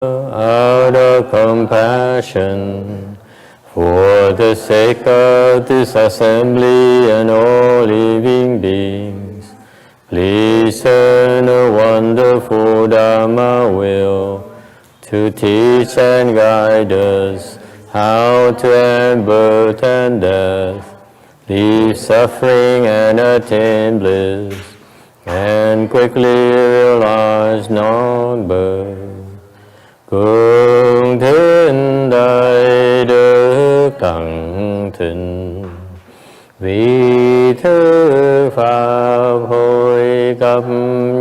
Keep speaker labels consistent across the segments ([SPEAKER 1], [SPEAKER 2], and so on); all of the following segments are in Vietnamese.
[SPEAKER 1] out of compassion for the sake of this assembly and all living beings, please send a wonderful Dharma will to teach and guide us how to end birth and death, leave suffering and attain bliss, and quickly realize non-birth. Cùng thiên đại đức tặng thịnh, vì thứ pháp hội cập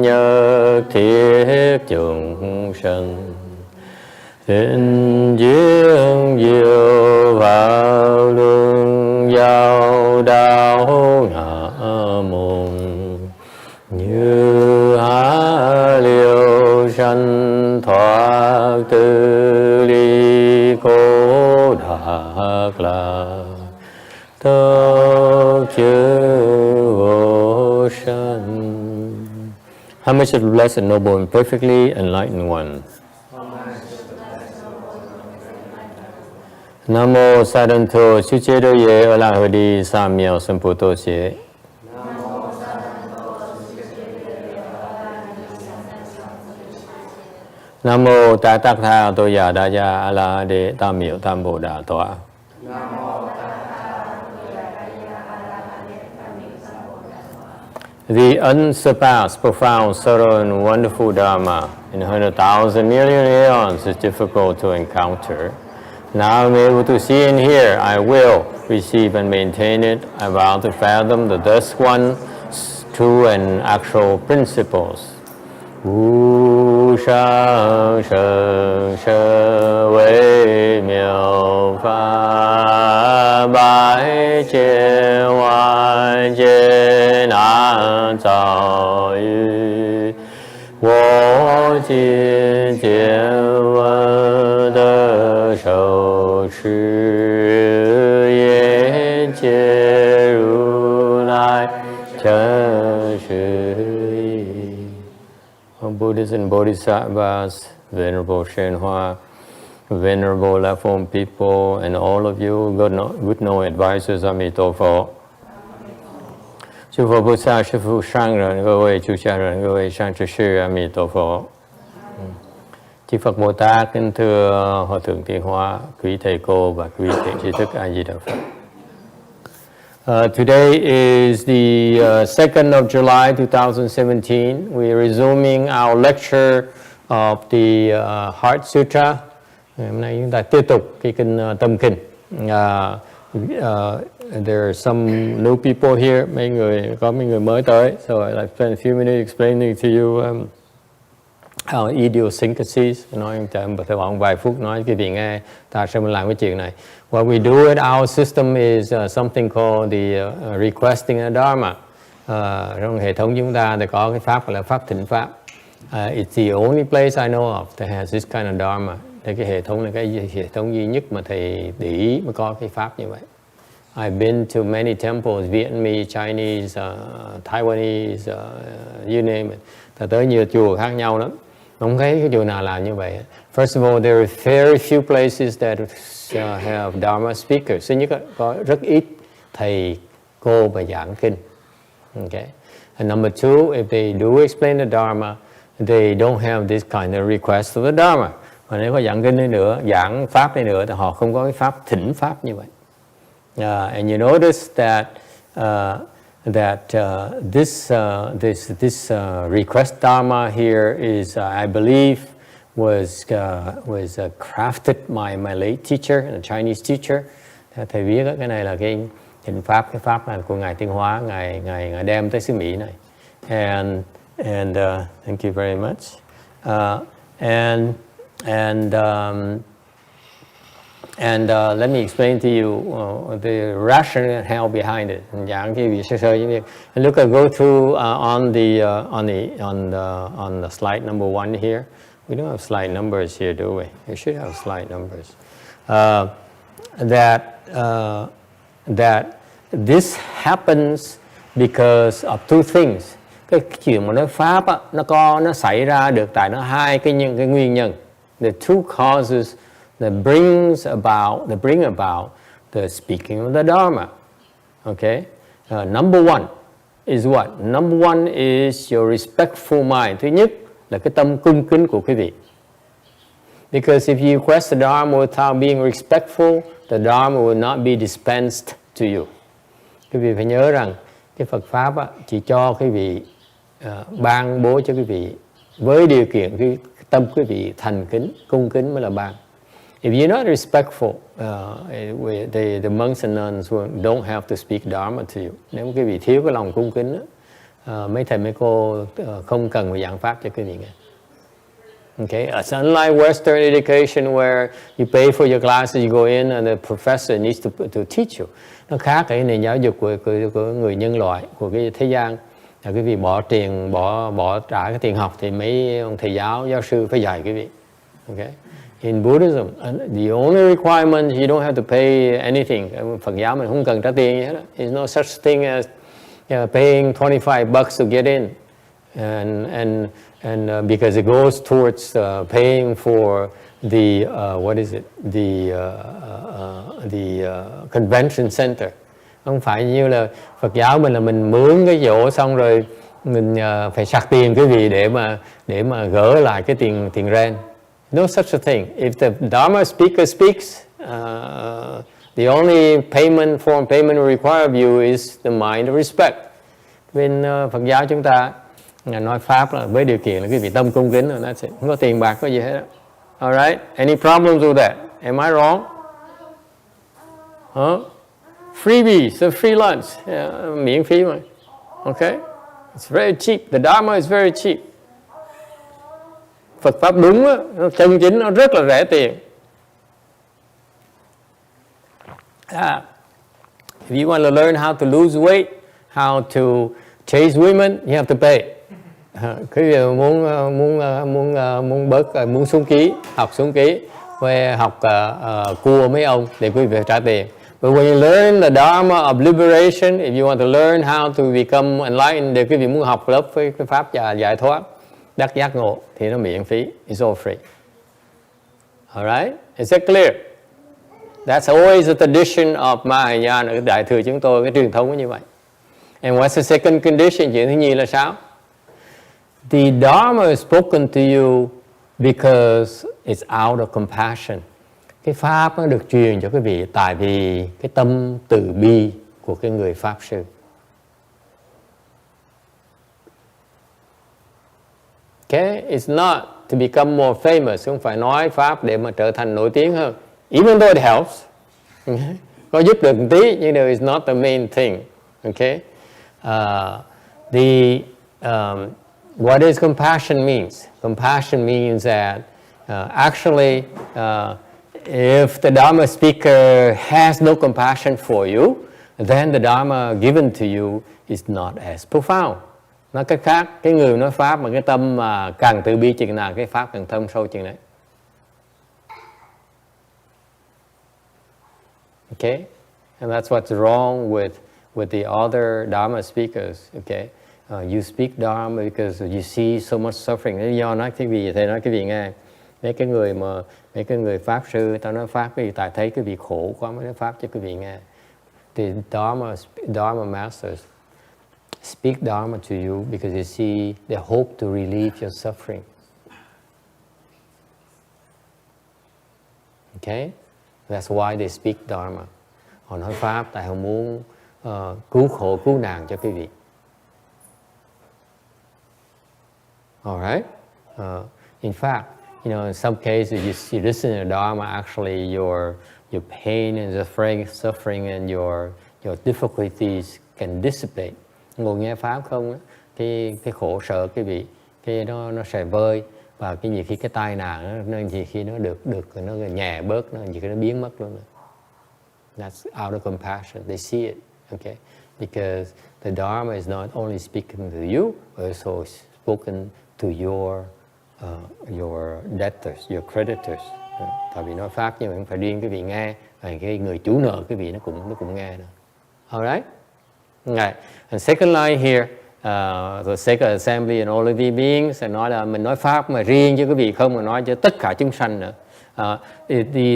[SPEAKER 1] nhật thiết chúng sanh, tình duyên diệu vào luân giao đạo ngã môn, như há liêu sanh thoát từ ly cố đạc lạc, tốc chư vô sanh. How much of the blessed, noble, and perfectly enlightened one? Nam mô Sa Đan Thô Sư Chế Đô Ye A La Hơ Đi Sa Miao Sâm Pô Tô Xế. Nam mô Ta Tát Tha Tô Già Đa Gia A La Đế Tam Miệu Tam Bồ Đà Tọa. The unsurpassed, profound, subtle, and wonderful Dharma in 100,000 million aeons is difficult to encounter. Now I'm able to see and hear. I will receive and maintain it. I vow to fathom the thus one, true and actual principles. Wu shang sheng she wei miao fa bai jie wan jie nan zao yu wo jin jie wen de shou shi yan jie ru lai chen shi. Buddhas and Bodhisattvas, Venerable Shen Hoa, Venerable Left Home people, and all of you good know advisors, Amitabha. 诸佛菩萨、师父、上人、各位出家人、各位上智sư, Amitabha. Chư Phật Bồ Tát, kính thưa Hòa Thượng Tiên Hoa, quý thầy cô và quý thiện tri thức A Di Đà Phật. Today is the 2nd of July 2017. We are resuming our lecture of the Heart Sutra. Hôm nay chúng ta tiếp tục cái kinh Tâm Kinh. There are some new people here. Có mấy người mới tới. So I'd like to spend a few minutes explaining to you our idiosyncrasies. Nói theo vài phút nói cái gì nghe ta sẽ làm cái chuyện này. What we do at our system is something called the requesting a Dharma. Trong hệ thống chúng ta thì có cái pháp gọi là pháp thỉnh pháp. It's the only place I know of that has this kind of Dharma. Thì cái hệ thống là cái hệ thống duy nhất mà thầy để ý mới có cái pháp như vậy. I've been to many temples, Vietnamese, Chinese, Taiwanese, you name it. Ta tới nhiều chùa khác nhau lắm. Không thấy cái chùa nào làm như vậy. First of all, there are very few places that have Dharma speakers. Thứ nhất, có rất ít thầy cô và giảng kinh. Okay. And number two, if they do explain the Dharma, they don't have this kind of request of the Dharma. Mà nếu có giảng kinh đi nữa, giảng pháp đi nữa, thì họ không có cái pháp thỉnh pháp như vậy. And you notice that this request Dharma here is, I believe, was crafted by my late teacher, a Chinese teacher. Thầy viết cái này là cái thỉnh pháp, cái pháp này của ngài Tiên Hóa, ngài đem tới xứ Mỹ này. And thank you very much. Let me explain to you the rationale behind it. Giảng cái gì sơ như vậy. Look, go through on the slide number 1 here. We don't have slide numbers here, do we? We should have slide numbers. That this happens because of two things. Cái chuyện mà nói pháp á, nó xảy ra được tại nó hai cái nguyên nhân. The two causes that bring about the speaking of the Dharma. Okay? Number one is what? Number one is your respectful mind. Thứ nhất là cái tâm cung kính của quý vị. Because if you request the Dharma without being respectful, the Dharma will not be dispensed to you. Quý vị phải nhớ rằng cái Phật Pháp chỉ cho quý vị ban bố cho quý vị với điều kiện cái tâm quý vị thành kính, cung kính mới là ban. If you're not respectful, the monks and nuns don't have to speak Dharma to you. Nếu quý vị thiếu cái lòng cung kính, mấy thầy mấy cô không cần phải giảng pháp cho quý vị nghe. Okay, it's unlike Western education where you pay for your classes, you go in and the professor needs to teach you. Nó khác cái nền giáo dục của người nhân loại, của cái thế gian. Là quý vị bỏ tiền, bỏ trả cái tiền học thì mấy ông thầy giáo sư phải dạy quý vị. Okay. In Buddhism, the only requirement you don't have to pay anything. Phật giáo mình không cần trả tiền gì hết. There's no such thing as paying $25 to get in, and because it goes towards paying for the convention center. Không phải như là Phật giáo mình là mình mướn cái chỗ xong rồi mình phải sạc tiền quý vị để mà gỡ lại cái tiền rent. No such a thing. If the Dharma speaker speaks, the only form of payment required of you is the mind of respect. Bên Phật giáo chúng ta nói pháp là với điều kiện là quý vị tâm cung kính rồi, không có tiền bạc có gì hết. Alright? Any problems with that? Am I wrong? Huh? Freebies, a free lunch, miễn phí mà. Okay? It's very cheap. The Dharma is very cheap. Phật pháp đúng á, chân chính nó rất là rẻ tiền. If you want to learn how to lose weight, how to chase women, you have to pay. Quý vị muốn xuống ký, học xuống ký, về học cua mấy ông thì quý vị phải trả tiền. But when you learn the Dharma of liberation, if you want to learn how to become enlightened, thì quý vị muốn học lớp với cái pháp giải thoát, đắc giác ngộ thì nó miễn phí. It's all free. Alright? Is that clear? That's always the tradition of Mahayana, cái đại thừa chúng tôi, cái truyền thống như vậy. And what's the second condition? Chuyện thứ nhì là sao? The Dharma is spoken to you because it's out of compassion. Cái pháp nó được truyền cho quý vị tại vì cái tâm từ bi của cái người pháp sư. Okay, it's not to become more famous, không phải nói pháp để mà trở thành nổi tiếng hơn. Even though it helps, có giúp được một tí, nhưng mà it's not the main thing. Okay, what does compassion means? Compassion means that actually, if the Dharma speaker has no compassion for you, then the Dharma given to you is not as profound. Nói cách khác, cái người nói pháp mà cái tâm mà càng từ bi chừng nào, cái pháp càng thâm sâu chừng đấy. Okay, and that's what's wrong with the other Dharma speakers. Okay, you speak Dharma because you see so much suffering. Do nói cái gì thầy nói cái gì nghe. Mấy cái người pháp sư tao nói pháp cái gì tại thấy cái vị khổ quá mới nói pháp cho cái vị nghe. The Dharma masters speak Dharma to you because you see they hope to relieve your suffering. Okay? That's why they speak Dharma. Họ nói pháp tại họ muốn cứu khổ, cứu nạn cho quý vị. Alright? In fact, in some cases you listen to Dharma, actually your pain and suffering and your difficulties can dissipate. Ngồi nghe pháp không, cái khổ sở quý vị, cái nó sẽ vơi, và cái gì khi cái tai nạn nó gì khi nó được nó nhẹ bớt, nó gì khi nó biến mất luôn. That's out of compassion. They see it, okay? Because the Dharma is not only speaking to you, but also spoken to your debtors, your creditors. Tại vì nói pháp nhưng mà không phải riêng cái vị nghe, cái người chủ nợ cái vị nó cũng nghe nữa. Alright? Right. And second line here, The Sacred Assembly and all living beings, nói là mình nói pháp mà riêng cho quý vị không, mà nói cho tất cả chúng sanh nữa.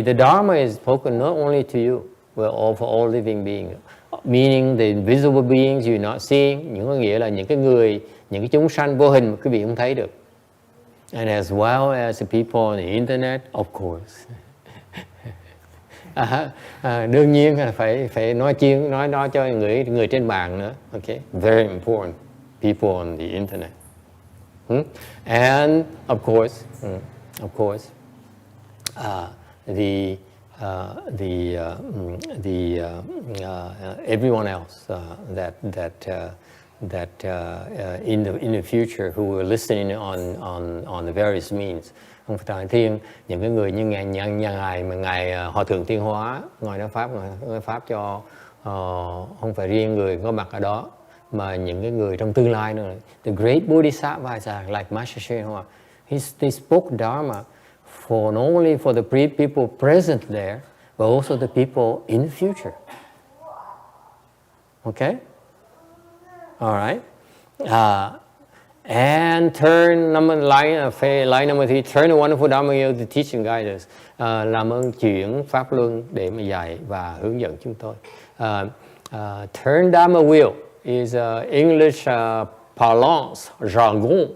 [SPEAKER 1] The Dharma is spoken not only to you, but all for all living beings, meaning the invisible beings you're not seeing, những có nghĩa là những cái người, những cái chúng sanh vô hình mà quý vị không thấy được. And as well as the people on the internet, of course. Đương nhiên là phải nói cho người trên mạng nữa. Okay, very important. People on the internet. And of course, everyone else that in the future who were listening on the various means. Không phải Thầy Thiên, những cái người như ngài mà ngài Hòa thượng Thiên Hóa ngài nói pháp cho không phải riêng người có mặt ở đó, mà những cái người trong tương lai nữa. The great Bodhisattvas like Master Shen Hoa, they spoke Dharma for not only for the people present there, but also the people in the future. Okay? All right. And line number 3, turn the wonderful Dharma wheel to teach and guide us. Làm ơn chuyển pháp luân để mà dạy và hướng dẫn chúng tôi. Turn Dharma wheel is English parlance, jargon.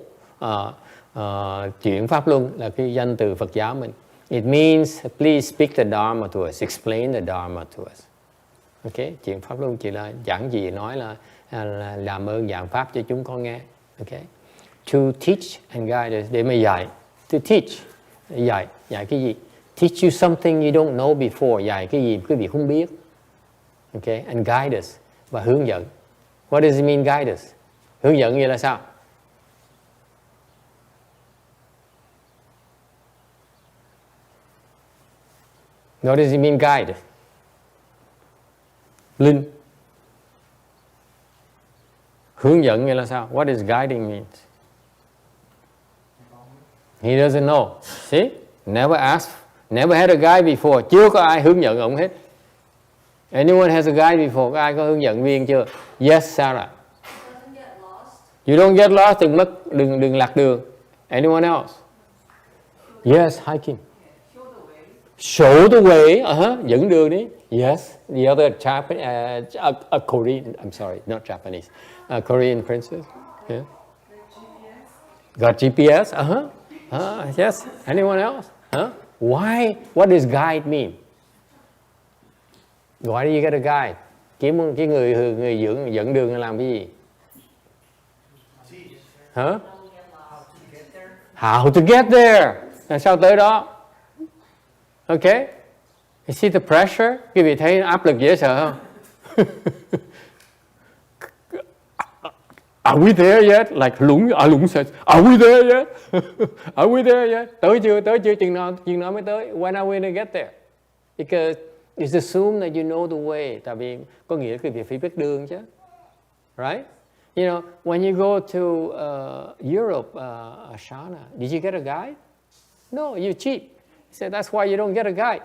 [SPEAKER 1] Chuyển pháp luân là cái danh từ Phật giáo mình. It means please speak the Dharma to us, explain the Dharma to us. Okay, chuyển pháp luân chỉ là giảng gì, nói là làm ơn giảng pháp cho chúng con nghe. Okay, to teach and guide us, để mà dạy. To teach, dạy cái gì? Teach you something you don't know before, dạy cái gì quý vị không biết. Okay, and guide us, và hướng dẫn. What does it mean guide us? Hướng dẫn nghĩa là sao? What does it mean guide? Linh. Hướng dẫn nghĩa là sao? What does guiding mean? He doesn't know. See? Never asked, never had a guide before. Chưa có ai hướng dẫn ông hết. Anyone has a guide before? Có ai có hướng dẫn viên chưa? Yes, Sarah. You don't get lost. Đừng lạc đường. Anyone else? Yes, hiking. Show the way. Dẫn đường đi. Yes. The other a Korean. I'm sorry, not Japanese. A Korean princess. Yeah. Got GPS. Yes. Anyone else? Why? What does guide mean? Why do you get a guide? Kiếm cái người dẫn đường làm cái gì? How to get there? Làm sao tới đó? Okay. You see the pressure? Quý vị thấy áp lực dễ sợ không? Are we there yet? Like Lũng says, are we there yet? Are we there yet? Tới chưa? Chừng nào mới tới? When are we going to get there? Because it's assumed that you know the way. Tại vì có nghĩa quý vị phải biết đường chứ. Right? You know, when you go to Europe, Ashana, did you get a guide? No, you cheat. So that's why you don't get a guide.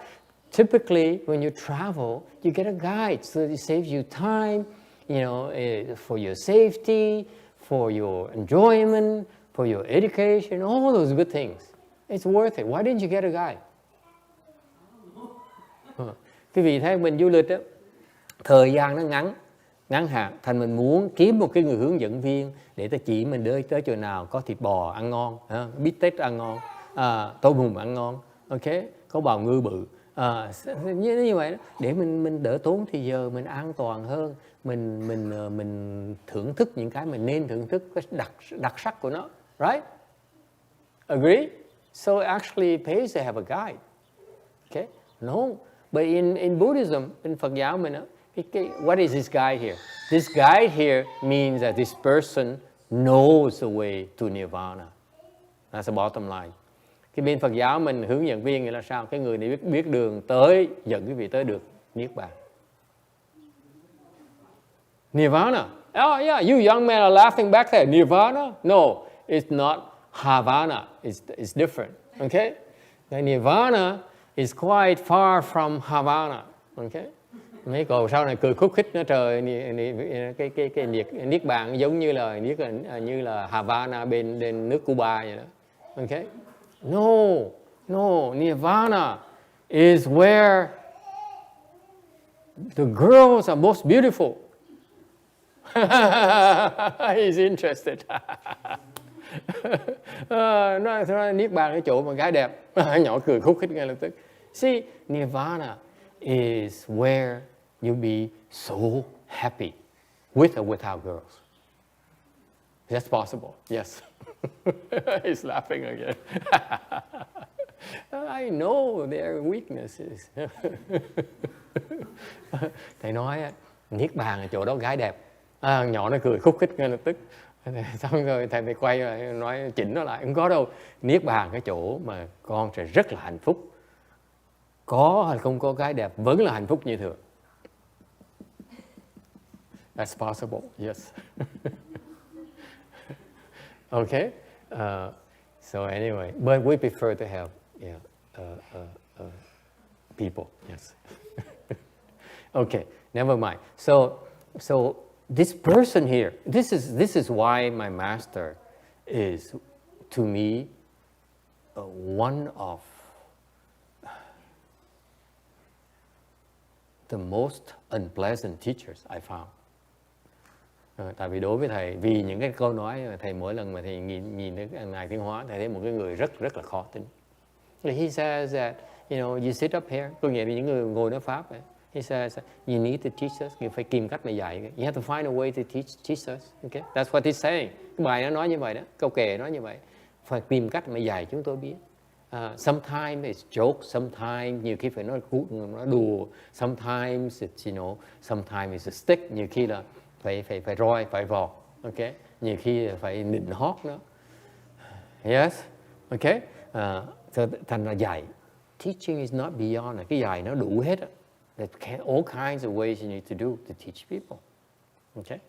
[SPEAKER 1] Typically, when you travel, you get a guide, so it saves you time, you know, for your safety, for your enjoyment, for your education, all those good things. It's worth it. Why didn't you get a guide? Quý vị thấy mình du lịch đó, thời gian nó ngắn hạn, thành mình muốn kiếm một cái người hướng dẫn viên để ta chỉ mình tới chỗ nào có thịt bò ăn ngon, bít tết ăn ngon, tôm hùm ăn ngon, ok, có bào ngư bự. Như vậy đó, để mình đỡ tốn thì giờ mình an toàn hơn, mình thưởng thức những cái mình nên thưởng thức, cái đặc sắc của nó, right? Agree? So it actually pays to have a guide. Okay? No, but in Buddhism, in Phật giáo mình what is this guide here? This guide here means that this person knows the way to Nirvana. That's the bottom line. Cái bên Phật giáo mình hướng dẫn viên nghĩa là sao? Cái người này biết đường tới, dẫn quý vị tới được Niết Bàn. Nirvana. Oh yeah, you young men are laughing back there. Nirvana? No, it's not Havana. It's different. Okay? The Nirvana is quite far from Havana. Okay? Mấy cô sau này cười khúc khích nó trời, cái niết bàn giống như là Havana bên nước Cuba vậy đó. Okay? No, Nirvana is where the girls are most beautiful. He's interested. Nói niết bàn cái chỗ mà gái đẹp. Nhỏ cười khúc khích ngay lập tức. See, Nirvana is where you be so happy with or without girls. That's possible. Yes. He's laughing again. I know their weaknesses. Thầy nói niết bàn ở chỗ đó gái đẹp. Nhỏ nó cười khúc khích ngay lập tức. Xong rồi thầy phải quay lại nói chỉnh nó lại. Không có đâu. Niết bàn cái chỗ mà con sẽ rất là hạnh phúc. Có hay không có gái đẹp vẫn là hạnh phúc như thường. That's possible. Yes. Okay. So anyway, but we prefer to have people. Yes. Okay. Never mind. So this person here. This is why my master is, to me, one of the most unpleasant teachers I found. Tại vì đối với thầy, vì những cái câu nói mà thầy mỗi lần mà thầy nhìn thấy Ngài Tiến Hóa, thầy thấy một cái người rất là khó tính. He says that, you sit up here, có nghĩa là những người ngồi nói Pháp. He says, you need to teach us, you phải tìm cách mà dạy. You have to find a way to teach us. Okay? That's what he's saying. Cái bài nó nói như vậy đó, câu kệ nói như vậy. Phải tìm cách mà dạy chúng tôi biết. Sometimes it's joke, sometimes nhiều khi phải nói đùa, sometimes it's, sometimes it's a stick, nhiều khi là phải roi, phải vò, okay? Nhiều khi phải nịnh hót nữa. Yes, okay? Thành ra dạy. Teaching is not beyond. Cái dạy nó đủ hết. All kinds of ways you need to do to teach people. Okay?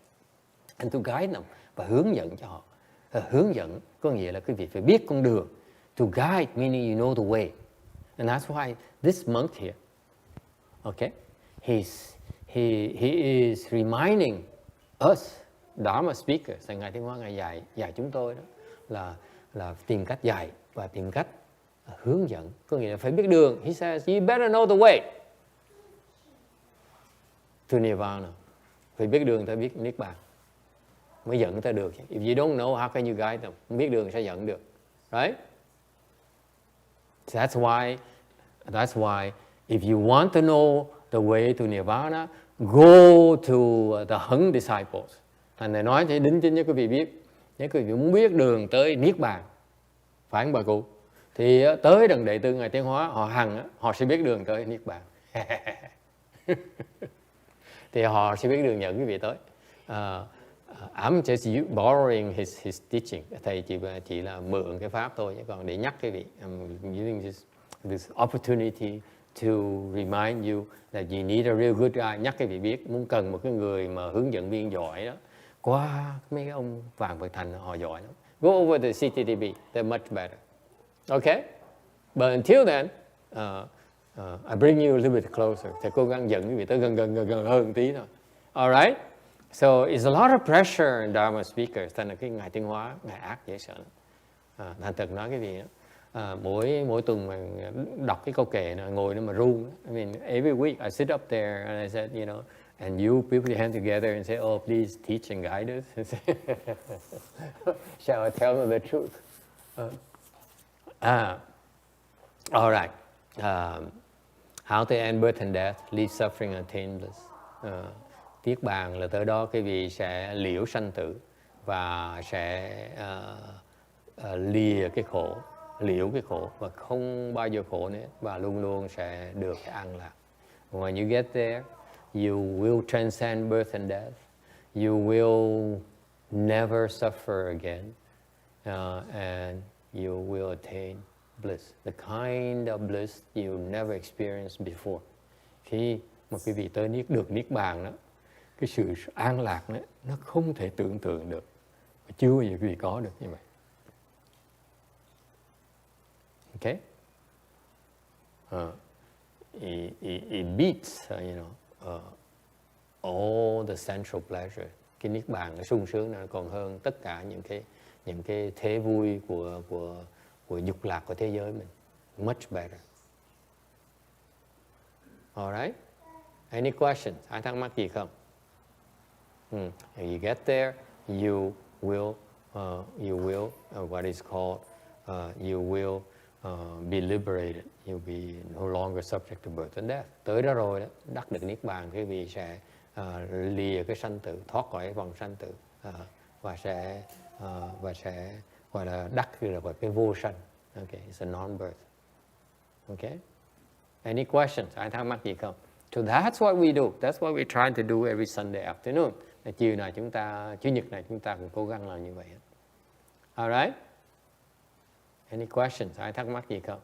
[SPEAKER 1] And to guide them. Và hướng dẫn cho họ. Hướng dẫn có nghĩa là cái việc phải biết con đường. To guide meaning you know the way. And that's why this monk here, okay, he is reminding us, Dharma speakers, Ngài Tiến Hóa Ngài dạy chúng tôi đó là tìm cách dạy và tìm cách hướng dẫn, có nghĩa là phải biết đường. He says you better know the way to Nirvana. Phải biết đường ta biết niết bàn mới dẫn ta được. If you don't know, how can you guide them? Không biết đường sẽ dẫn được, right? That's why if you want to know the way to Nirvana, go to the Hưng disciples. Thành này nói thì đính chính cho quý vị biết. Nếu quý vị muốn biết đường tới niết bàn, phải không bà cụ? Thì tới đấng đệ tử Ngài Tiến Hóa, họ sẽ biết đường tới niết bàn. Thì họ sẽ biết đường dẫn quý vị tới. I'm just borrowing his teaching. Thầy chỉ là mượn cái pháp thôi, chứ còn để nhắc quý vị. I'm using this opportunity to remind you that you need a real good guy. Nhắc quý vị biết, muốn cần một cái người mà hướng dẫn viên giỏi đó. Qua mấy cái ông Vàng Vật Thành họ giỏi lắm. Go over the CTTB, they're much better. Okay? But until then, I bring you a little bit closer. Thầy cố gắng dẫn quý vị tới gần hơn tí thôi. Alright? So it's a lot of pressure in Dharma speakers. Thành là cái Ngài Tiến Hóa, Ngài ác dễ sợ lắm. Thành thực nói cái gì đó. Mỗi tuần mà đọc cái câu kệ này, ngồi nó mà run. I mean, every week I sit up there and I said, and you put your hand together and say, oh, please teach and guide us. Shall I tell them the truth? All right. How to end birth and death, leave suffering and attain bliss. Niết bàn là tới đó cái vị sẽ liễu sanh tử và sẽ lìa cái khổ, liễu cái khổ và không bao giờ khổ nữa và luôn luôn sẽ được cái an lạc. When you get there, you will transcend birth and death. You will never suffer again, and you will attain bliss, the kind of bliss you never experienced before. Khi mà quý vị tới được niết bàn đó, cái sự an lạc đó, nó không thể tưởng tượng được, chưa bao giờ quý vị có được như vậy. Okay? It beats, all the sensual pleasure. Cái niết bàn, cái sung sướng này còn hơn tất cả những cái thế vui của dục lạc của thế giới mình. Much better. Alright? Any questions? Ai thắc mắc gì không? If you get there, you will what is called, you will be liberated. You'll be no longer subject to birth and death. Tới đó rồi đó, đắc được niết bàn, quý vị sẽ lìa cái sanh tử, thoát khỏi cái vòng sanh tử, và sẽ gọi là đắc được cái vô sanh. Okay, it's a non-birth. Okay. Any questions? Ai thắc mắc gì không? So that's what we do. That's what we're trying to do every Sunday afternoon. Chiều này Chủ nhật này chúng ta cũng cố gắng làm như vậy. Alright? Any questions? Ai thắc mắc gì không?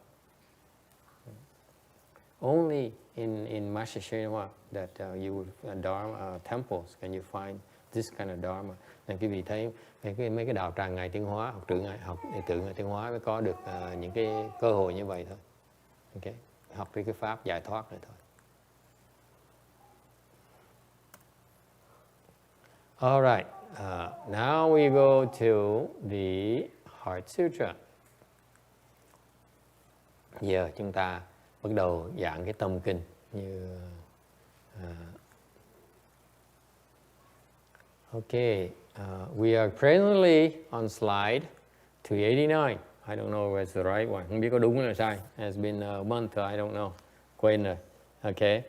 [SPEAKER 1] Only in Masashinawa that you Dharma temples can you find this kind of Dharma. Nên quý vị thấy mấy cái đạo tràng Ngài Tiến Hóa, học đệ tử Ngài Tiến Hóa mới có được những cái cơ hội như vậy thôi. Okay? Học cái pháp giải thoát này thôi. All right. Now we go to the Heart Sutra. Giờ chúng ta bắt đầu giảng cái tâm kinh như okay. We are presently on slide 289. I don't know if it's the right one. Không biết có đúng hay là sai. It's been a month, I don't know. Quên rồi. Okay.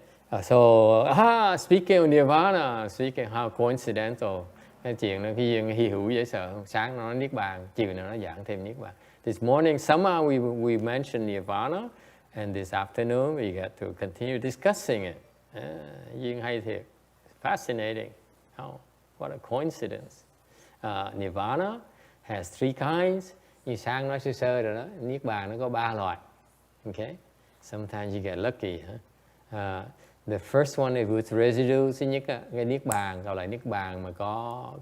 [SPEAKER 1] Speaking of Nirvana, speaking how coincidental. Cái chuyện nó cái hy hữu dễ sợ. Sáng nó nói Niết Bàn, chiều nó giảng thêm Niết Bàn. This morning somehow we mentioned Nirvana, and this afternoon we get to continue discussing it. Duyên hay thiệt. Fascinating. What a coincidence. Nirvana has 3 kinds. Như sáng nói sơ sơ rồi đó, Niết Bàn nó có 3 loại. Okay? Sometimes you get lucky. The first one is with residue. Thứ nhất, cái Niết Bàn, gọi là Niết Bàn mà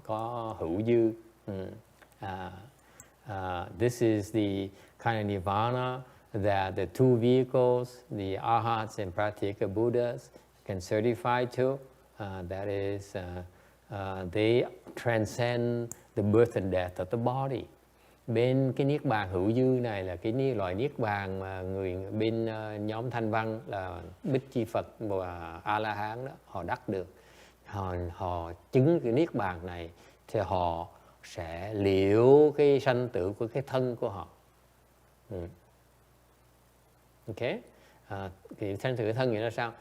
[SPEAKER 1] có hữu dư. This is the kind of Nirvana that the two vehicles, the Arhats and Pratyeka Buddhas, can certify to. That is, they transcend the birth and death of the body. Bên cái Niết Bàn hữu dư này là cái loại Niết Bàn mà bên nhóm Thanh Văn là Bích Chi Phật và A-la-hán đó, họ đắc được. Họ chứng cái Niết Bàn này thì họ sẽ liễu cái sanh tử của cái thân của họ. Okay? Thì sanh tử cái thân nghĩa là sao?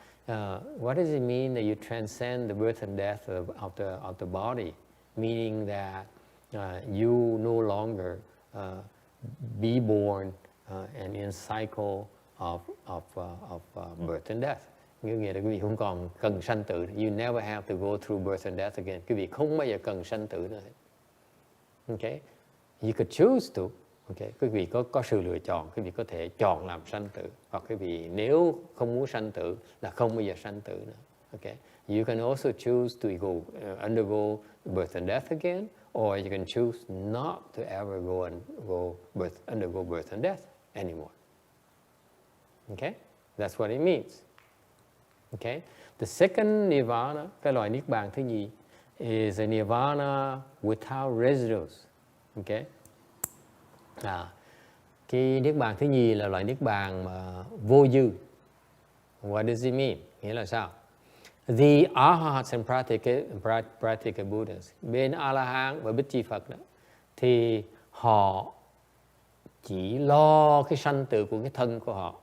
[SPEAKER 1] What does it mean that you transcend the birth and death of the body? Meaning that you no longer be born and in cycle of birth and death. Nghĩa là quý vị không còn cần sanh tử. You never have to go through birth and death again. Quý vị không bao giờ cần sanh tử nữa. Okay? You could choose to. Okay? Quý vị có sự lựa chọn. Quý vị có thể chọn làm sanh tử. Hoặc quý vị nếu không muốn sanh tử là không bao giờ sanh tử nữa. Okay? You can also choose to undergo birth and death again, or you can choose not to ever undergo birth and death anymore. Okay? That's what it means. Okay? The second Nirvana, cái loại Niết Bàn thứ nhì, is a Nirvana without residues. Okay? Cái Niết Bàn thứ nhì là loại Niết Bàn mà vô dư. What does it mean? Nghĩa là sao? The Arhats and Pratyeka Buddhas, bên A-la-hán và Bích Chi Phật đó, thì họ chỉ lo cái sanh tử của cái thân của họ.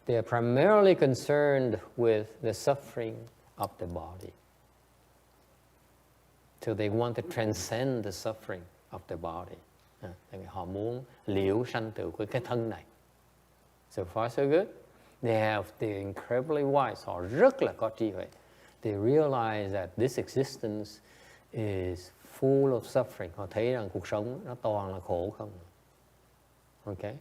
[SPEAKER 1] They are primarily concerned with the suffering of the body. So they want to transcend the suffering of the body. Họ muốn liễu sanh tử của cái thân này. So far so good. They're incredibly wise. Họ rất là có trí huệ. They realize that this existence is full of suffering. Họ thấy rằng cuộc sống nó toàn là khổ không. Okay?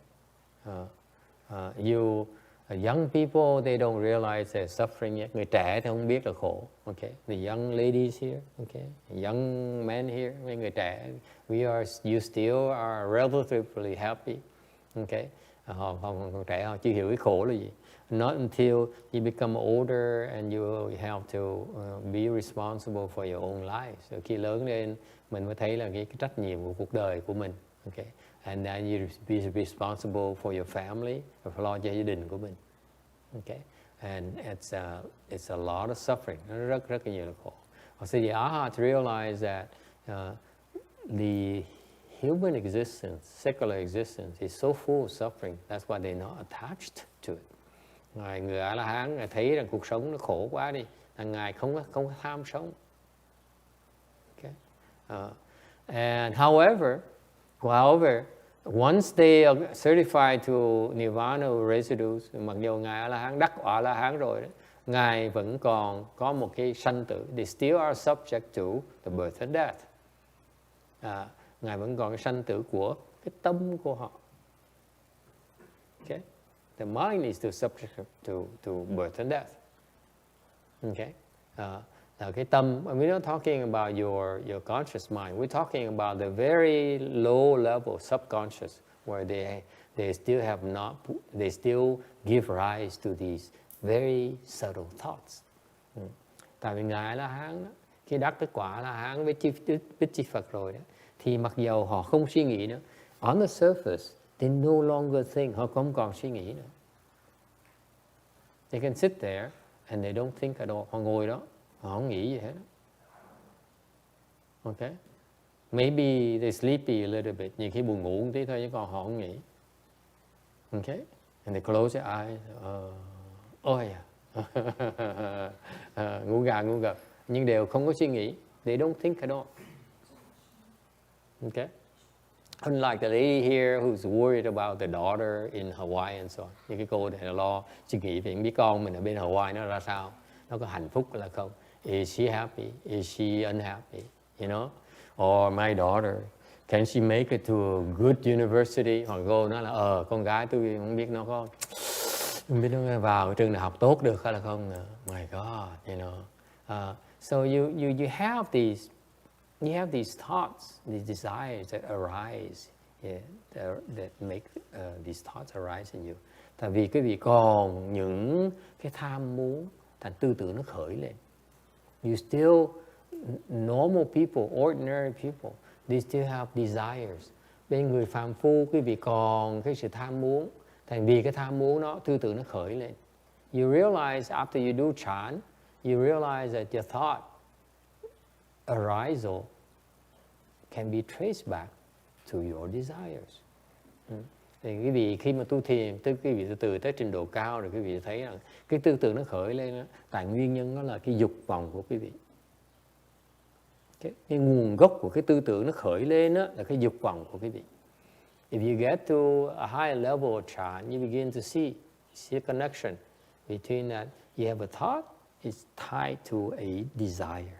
[SPEAKER 1] Young people, they don't realize they're suffering yet. Người trẻ thì không biết là khổ. Okay? The young ladies here, okay? Young men here, mấy người trẻ, you still are relatively happy. Okay? Họ trẻ họ chưa hiểu cái khổ là gì. Not until you become older and you have to be responsible for your own life. So khi lớn lên mình mới thấy là cái trách nhiệm của cuộc đời của mình. Okay. And then you be responsible for your family, phải lo cho gia đình của mình. Okay. And it's a lot of suffering. Nó rất rất nhiều là khổ. So the aha to realize that the human existence, secular existence, is so full of suffering. That's why they're not attached to it. Người A-la-hán Ngài thấy rằng cuộc sống nó khổ quá đi, thằng Ngài không có tham sống. Okay. And however, once they are certified to Nirvana residues, mặc dù Ngài A-la-hán đắc quả A-la-hán rồi đó, Ngài vẫn còn có một cái sanh tử. They still are subject to the birth and death. Ngài vẫn còn cái sanh tử của cái tâm của họ. Okay. The mind is still subject to birth and death. Okay. Cái tâm, we're not talking about your conscious mind. We're talking about the very low level subconscious, where they still give rise to these very subtle thoughts. Tại vì Ngài A-la-hán khi đắc kết quả A-la-hán với Bích Chi Phật rồi đó, thì mặc dầu họ không suy nghĩ nữa, on the surface they no longer think, họ không còn suy nghĩ nữa. They can sit there and they don't think at all. Họ ngồi đó, họ không nghĩ gì hết. Okay? Maybe they sleepy a little bit, nhiều khi buồn ngủ một tí thôi chứ còn họ không nghĩ. Okay? And they close their eyes. Ngủ gật, nhưng đều không có suy nghĩ. They don't think at all. Okay? Unlike the lady here who's worried about the daughter in Hawaii and so on. Những cái cô này lo suy nghĩ về biết con mình ở bên Hawaii nó ra sao, nó có hạnh phúc hay là không. Is she happy? Is she unhappy? You know? Or my daughter, can she make it to a good university? Hoặc cô nói là con gái tôi không biết nó không biết nó vào cái trường đại học tốt được hay là không. My God, you know. So you have these thoughts, these desires that arise, that make these thoughts arise in you. Tại vì quý vị còn những cái tham muốn, thành tư tưởng nó khởi lên. You still, normal people, ordinary people, they still have desires. Bên người phàm phu, quý vị còn cái sự tham muốn. Thành vì cái tham muốn nó, tư tưởng nó khởi lên. You realize after you do chant, you realize that your thought arisal can be traced back to your desires. Thì quý vị khi mà tu thiền, quý vị từ tới trình độ cao rồi quý vị thấy rằng cái tư tưởng nó khởi lên đó, tại nguyên nhân nó là cái dục vọng của quý vị. Cái nguồn gốc của cái tư tưởng nó khởi lên đó là cái dục vọng của quý vị. If you get to a higher level of chant, you begin to see a connection between that. You have a thought, it's tied to a desire.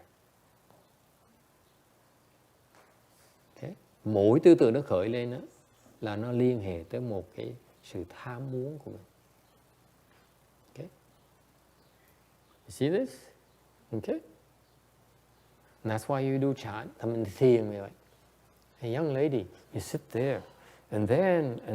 [SPEAKER 1] Okay? Mỗi tư tưởng nó khởi lên đó, là nó liên hệ tới một cái sự tham muốn của mình. Okay? You see this? Okay? And that's why you do chant. Thầm mình thiền như vậy. A young lady, you sit there. And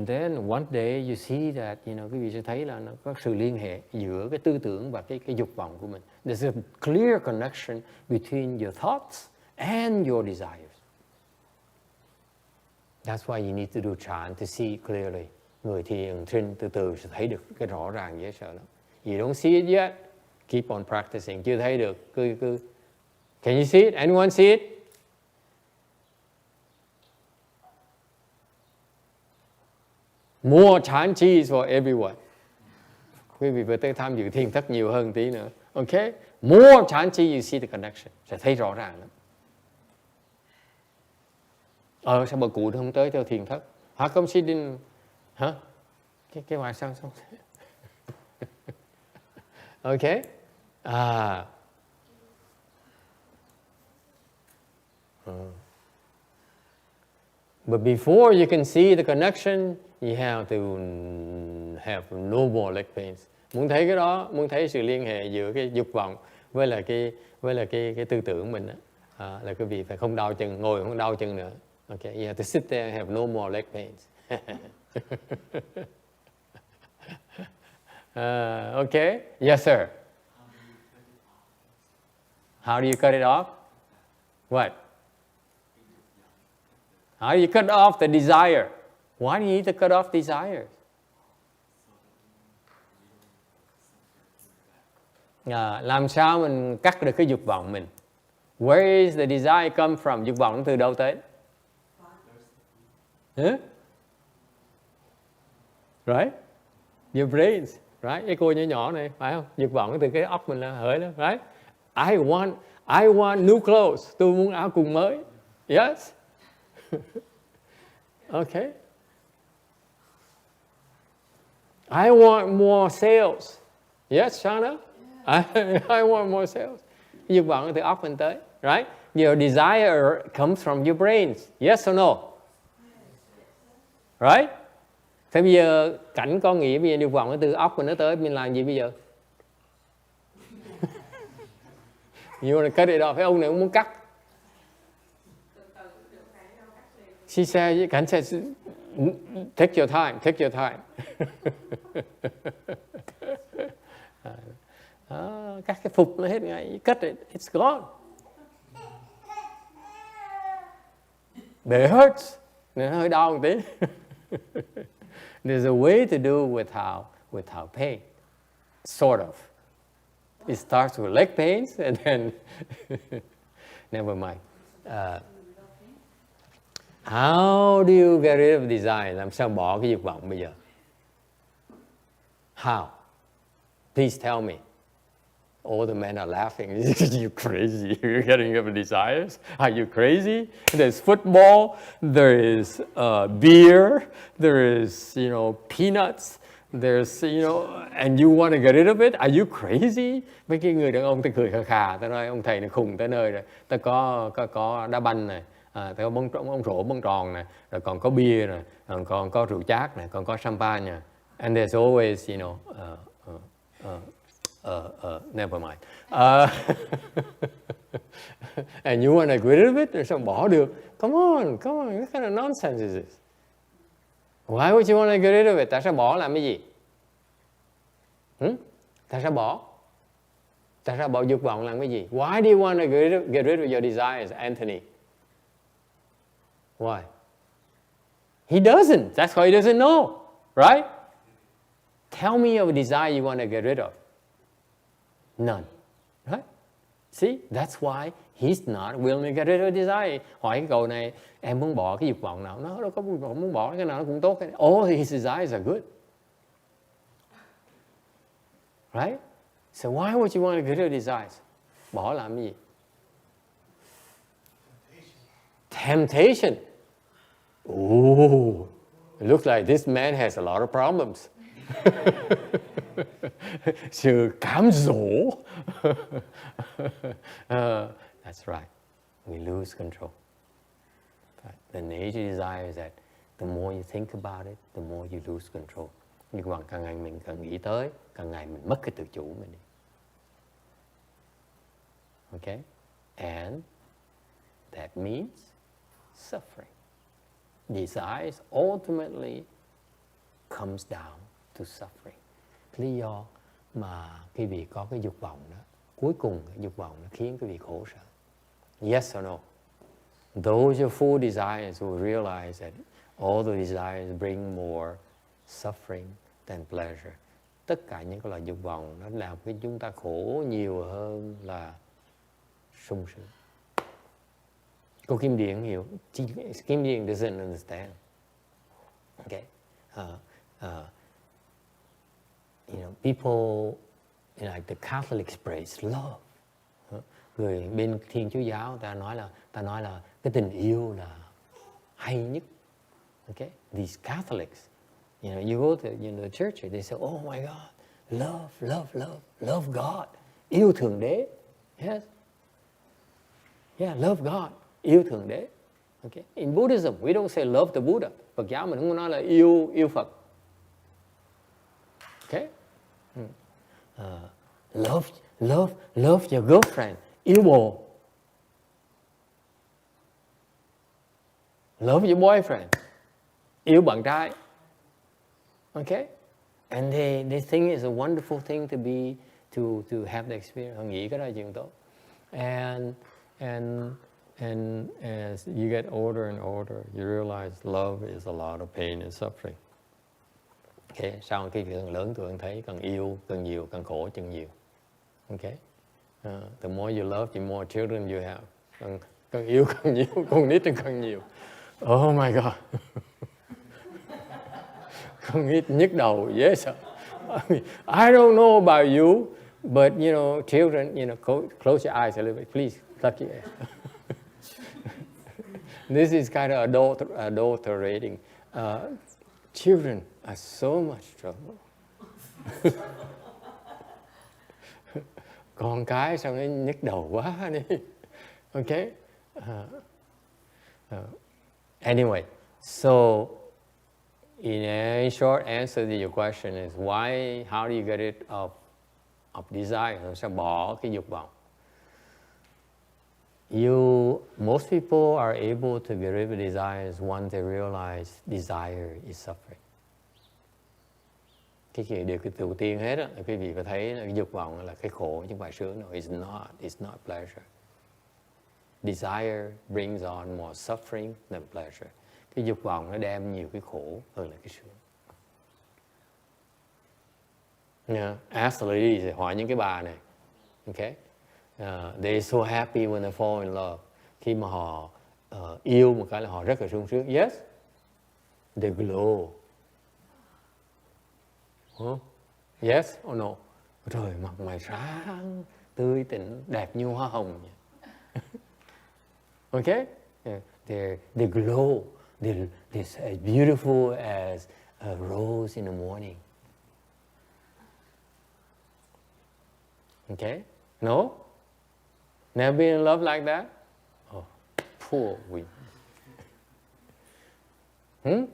[SPEAKER 1] then one day you see that, you know, quý vị sẽ thấy là nó có sự liên hệ giữa cái tư tưởng và cái dục vọng của mình. There's a clear connection between your thoughts and your desires. That's why you need to do chant to see clearly. Người thiền từ từ sẽ thấy được cái rõ ràng dễ sợ lắm. You don't see it yet, keep on practicing. Chưa thấy được, cứ. Can you see it? Anyone see it? More chant is for everyone. Quý vị phải tới tham dự thiền thất nhiều hơn tí nữa. Okay? More chant you see the connection. Sẽ thấy rõ ràng lắm. Sao bà cụ không tới theo thiền thất? How come she didn't? Hả? Cái ngoài sao? Okay? But before you can see the connection, you have to have no more leg pains. Muốn thấy cái đó, muốn thấy sự liên hệ giữa cái dục vọng với là cái tư tưởng mình đó, là quý vị phải không đau chân, ngồi không đau chân nữa. Okay, you have to sit there and have no more leg pains. Okay. Yes, sir. How do you cut it off? What? How do you cut off the desire? Why do you need to cut off desires? Làm sao mình cắt được cái dục vọng mình? Where is the desire come from? Dục vọng nó từ đâu tới? Huh? Right? Your brains, right? Cái cô nhỏ nhỏ này, phải không? Dục vọng nó từ cái óc mình là hỡi đó, right? I want new clothes. Tôi muốn áo quần mới. Yes? Okay. I want more sales. Yes, Shana? I want more sales. Dục vọng từ óc mình tới, right? Your desire comes from your brains. Yes or no? Right? Thế bây giờ cảnh con nghĩ bây giờ dục vọng từ óc mình nó tới, mình làm gì bây giờ? You want to cut it off? Cái ông này cũng muốn cắt. She said, cảnh said, take your time, take your time. Cắt cái phục nó hết ngay, cut it, it's gone. But it hurts, nó hơi đau một tí. There's a way to do without pain, sort of. It starts with leg pains and then, never mind. How do you get rid of desire? Làm sao bỏ cái dục vọng bây giờ? How? Please tell me. All the men are laughing. You crazy? You're getting rid of desires? Are you crazy? There's football. There is beer. There is, peanuts. There's, and you want to get rid of it? Are you crazy? Mấy cái người đàn ông ta cười khà khà. Ta nói ông thầy này khùng tới nơi rồi. Ta có đá banh này. Ta có bóng rổ, bóng tròn này. Rồi còn có bia này. Còn có rượu chát này. Còn có champagne này. And there's always, never mind. And you want to get rid of it? Sao bỏ được? Come on. What kind of nonsense is this? Why would you want to get rid of it? Tại sao bỏ làm cái gì? Tại sao bỏ? Tại sao bỏ dục vọng làm cái gì? Why do you want to get rid of your desires, Anthony? Why? He doesn't. That's why he doesn't know. Right? Tell me of a desire you want to get rid of. None. Right? See? That's why he's not willing to get rid of desire. Hỏi cái câu này, em muốn bỏ cái dục vọng nào? Nó đâu có muốn bỏ cái nào nó cũng tốt. All his desires are good. Right? So why would you want to get rid of desires? Bỏ làm gì? Temptation. Oh, it looks like this man has a lot of problems. Sự cám dỗ. That's right. We lose control. The nature desire is that the more you think about it, the more you lose control. Nhưng mà càng ngày mình càng nghĩ tới, càng ngày mình mất cái tự chủ mình đi. Okay? And that means suffering. Desires ultimately comes down to suffering. Lý do mà quý vị có cái dục vọng đó, cuối cùng cái dục vọng nó khiến quý vị khổ sở. Yes or no? Those are full desires who realize that all the desires bring more suffering than pleasure. Tất cả những cái loại dục vọng nó làm cho chúng ta khổ nhiều hơn là sung sướng. Cô Kim Điện hiểu. Kim Điện doesn't understand. Okay. People, like the Catholics praise love. Người bên Thiên Chúa giáo ta nói là cái tình yêu là hay nhất. Okay, these Catholics, you go to the church, they say, oh my God, love God, yêu Thượng Đế. Yes, yeah, love God, yêu Thượng Đế. Okay, in Buddhism, we don't say love the Buddha. Phật giáo mình không nói là yêu Phật. Okay, love your girlfriend, yêu bồ. Love your boyfriend, yêu bạn trai. Okay, And they think it's a wonderful thing to have the experience. Họ nghĩ cái đó là chuyện tốt. And as you get older and older, you realize love is a lot of pain and suffering. Okay, sau khi càng lớn tuổi thấy càng yêu càng nhiều, càng khổ càng nhiều. Okay, the more you love, the more children you have. Càng yêu càng nhiều, con nít càng nhiều. Oh my God. Con nít nhức đầu dễ sợ. I don't know about you, but you know, children, you know, close your eyes a little bit, please. Lucky. This is kind of adulterating. Children are so much trouble. Con cái sao nó nhức đầu quá đi. Okay. Anyway, so in a short answer to your question is why? How do you get rid of desire? Sao bỏ cái dục vọng? Most people are able to get rid of desires once they realize desire is suffering. Cái điều đầu tiên hết á, quý vị phải thấy là cái dục vọng là cái khổ chứ không phải sướng đâu. It's not pleasure. Desire brings on more suffering than pleasure. Cái dục vọng nó đem nhiều cái khổ hơn là cái sướng. Yeah. Ask the ladies, hỏi những cái bà này. Okay? They're so happy when they fall in love. Khi mà họ yêu một cái là họ rất là sung sướng. Yes, they glow. Huh? Yes or no? Trời, mặt mày sáng, tươi tỉnh, đẹp như hoa hồng. Okay? Yeah. They glow. They're as beautiful as a rose in the morning. Okay? No? Never been in love like that? Oh, poor we. Yeah.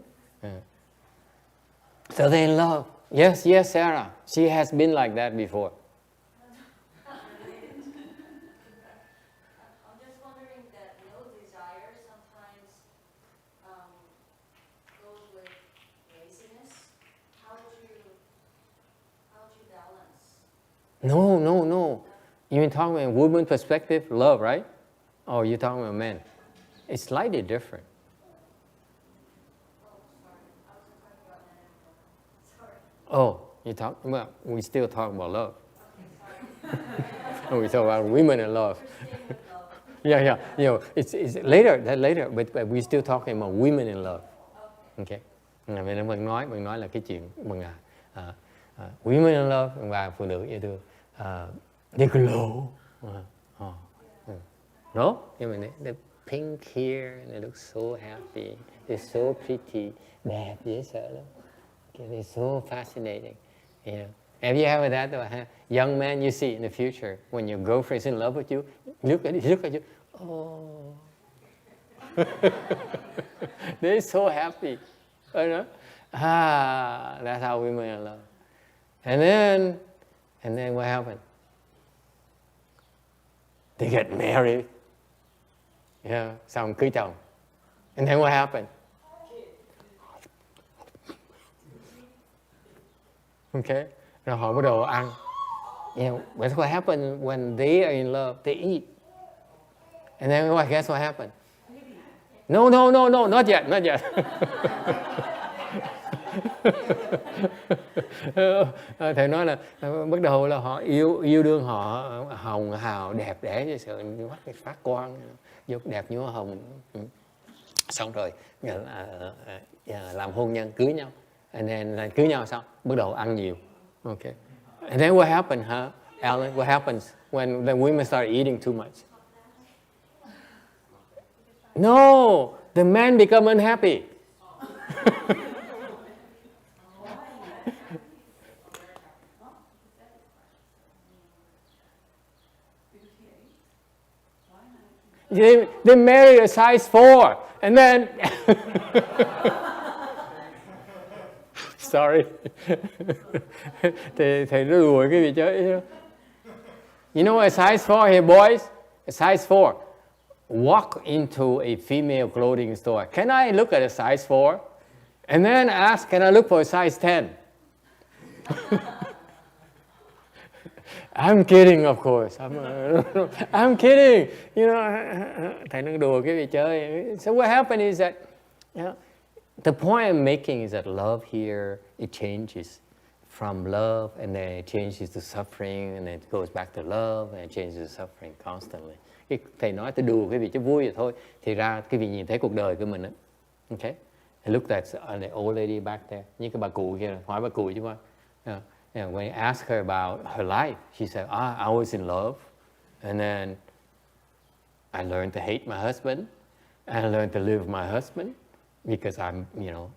[SPEAKER 1] So they're in love. Yes, Sarah. She has been like that before.
[SPEAKER 2] I'm just wondering that no desire sometimes goes with laziness. How would you balance?
[SPEAKER 1] No. You're talking about woman perspective, love, right? Or you're talking about men? It's slightly different. Oh, we still talk about love. We talk about women and love. Yeah. You know, it's later, but we still talking about women in love. Okay. Mình nói là cái chuyện bằng women in love và phụ nữ yêu thương. They glow. No? The pink hair, they look so happy. They're so pretty. Đẹp dễ sợ lắm. They're so fascinating. You know. Have you ever that? Young man you see in the future, when your girlfriend is in love with you, look at you. Oh. They're so happy. You know? That's how women are in love. And then what happened? They get married. Yeah, xong cưới chồng. And then what happened? Okay, rồi họ bắt đầu ăn. Yeah, that's what happened when they are in love. They eat. And then guess what happened? No, not yet. Thầy nói là bắt đầu là họ yêu đương, họ hồng hào đẹp đẽ như sự mắt phát quang, dục đẹp như hoa hồng. Xong rồi làm hôn nhân, cưới nhau. And then cưới nhau xong bắt đầu ăn nhiều. Okay. And then what happened, Alan? What happens when the women start eating too much? No, the men become unhappy. They married a size 4, and then sorry. Thầy nó đùa cái gì chứ. You know a size 4 here, boys? A size 4. Walk into a female clothing store. Can I look at a size 4? And then ask, can I look for a size 10? I'm kidding, of course. I'm kidding. You know, thầy đang đùa cái gì chơi. So what happened is that, you know, the point I'm making is that love here, it changes from love, and then it changes to suffering, and then it goes back to love, and it changes to suffering constantly. Thầy nói tôi đùa cái gì chứ vui vậy thôi. Thì ra cái vị nhìn thấy cuộc đời của mình á. Okay? And look at the old lady back there. Như cái bà cụ kia, hỏi bà cụ chứ mà. When you ask her about her life, she said, I was in love, and then I learned to hate my husband, and I learned to live with my husband, because I'm, you know,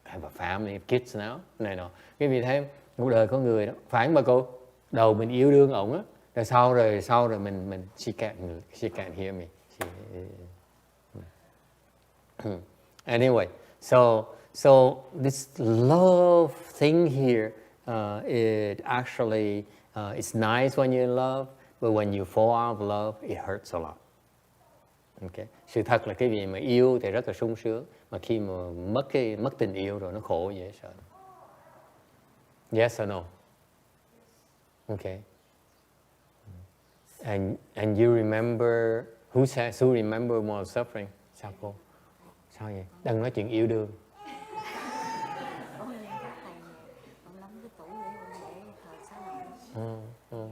[SPEAKER 1] have a family, have kids now. Này nọ. Cái vì thế, cuộc đời con người đó, phải không bà cô? Đầu mình yêu đương ổng á, rồi sau rồi mình she can't hear me. Anyway, so this love thing here, it actually it's nice when you're in love, but when you fall out of love, it hurts a lot. Okay. Sự thật là cái gì mà yêu thì rất là sung sướng, mà khi mà mất tình yêu rồi nó khổ dễ sợ. Yes or no? Okay. And you remember who remember more suffering? Sao cô? Sao vậy? Đừng nói chuyện yêu đương.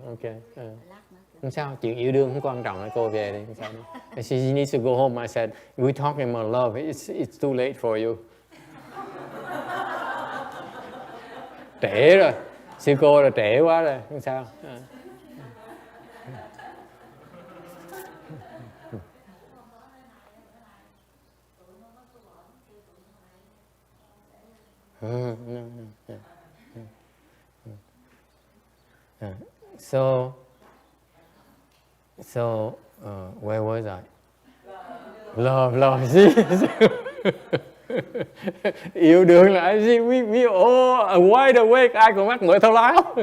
[SPEAKER 1] Okay. Không sao, chuyện yêu đương không quan trọng, cô về đi. Không sao đâu. She needs to go home. I said, we're talking about love. It's too late for you. Trễ rồi. Sư cô là trễ quá rồi. Không sao. So where was I? Love. Yêu đương là we all wide awake, ai còn mắt mở thâu láo.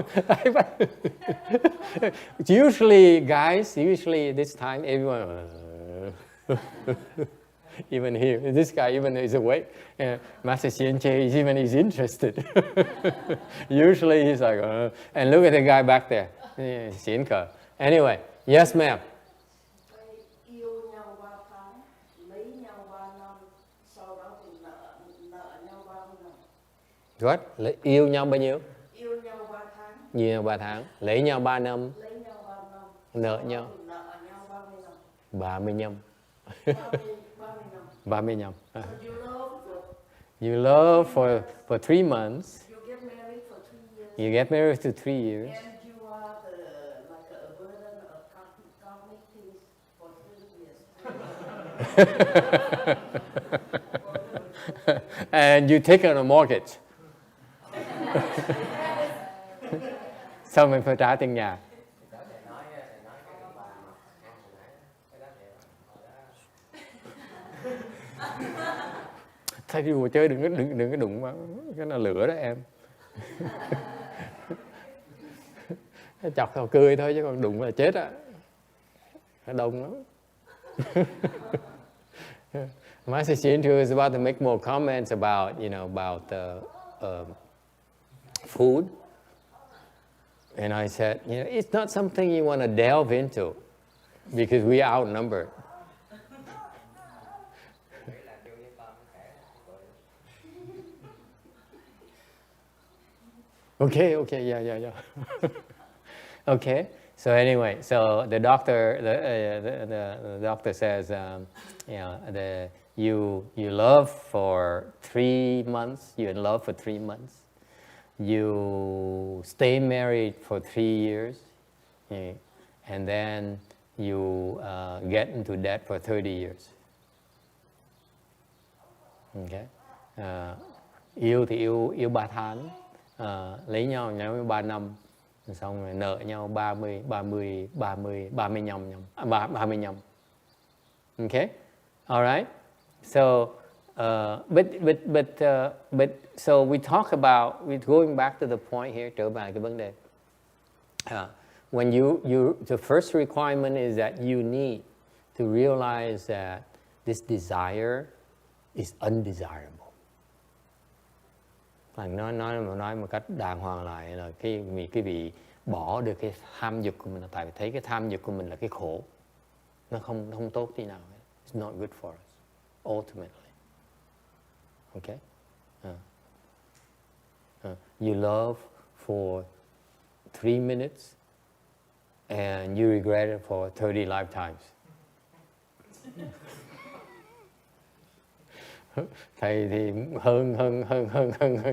[SPEAKER 1] Usually this time everyone even here, this guy even is awake. Master Xianche is interested. Usually he's like, and look at the guy back there. Xian cờ. Anyway, yes ma'am.
[SPEAKER 3] Yêu nhau 3 tháng, lấy nhau 3 năm, sau đó thì nợ nhau 30 năm.
[SPEAKER 1] What? Yêu nhau bao nhiêu?
[SPEAKER 3] Yêu nhau 3 tháng.
[SPEAKER 1] Yêu nhau 3 tháng. Lấy nhau 3 năm.
[SPEAKER 3] Lấy nhau 3 năm.
[SPEAKER 1] Nợ nhau.
[SPEAKER 3] Nợ nhau 30 năm.
[SPEAKER 1] 30 năm.
[SPEAKER 3] 30 năm.
[SPEAKER 1] So
[SPEAKER 3] you love
[SPEAKER 1] you love for 3 months.
[SPEAKER 3] You get married for 3 years.
[SPEAKER 1] You get married to 3 years.
[SPEAKER 3] And you are like a burden of karmic things for 3 years.
[SPEAKER 1] And you take on a mortgage. Xong mình phải trả tiền nhà. Thay vì ngồi chơi đừng có đụng vào cái là lửa đó em. Chọc thôi cười thôi chứ còn đụng là chết á. Nó đông lắm. Master Shintu is about to make more comments about, about food. And I said, it's not something you want to delve into because we are outnumbered. Okay, yeah. Okay, so anyway, so the doctor, the doctor says, you love for 3 months. You're in love for 3 months. You stay married for 3 years, and then you get into debt for 30 years. Okay, yêu thì yêu 3 tháng. Lấy nhau 3 năm, xong rồi nợ nhau 30 năm. Okay, all right. So, but so we talk about, we're going back to the point here, trở về cái vấn đề. When the first requirement is that you need to realize that this desire is undesirable. nói một cách đàng hoàng lại là cái vị bỏ được cái tham dục của mình là tại vì thấy cái tham dục của mình là cái khổ, nó không tốt tí nào. It's not good for us ultimately. Okay? You love for 3 minutes and you regret it for 30 lifetimes. Thầy thì hơn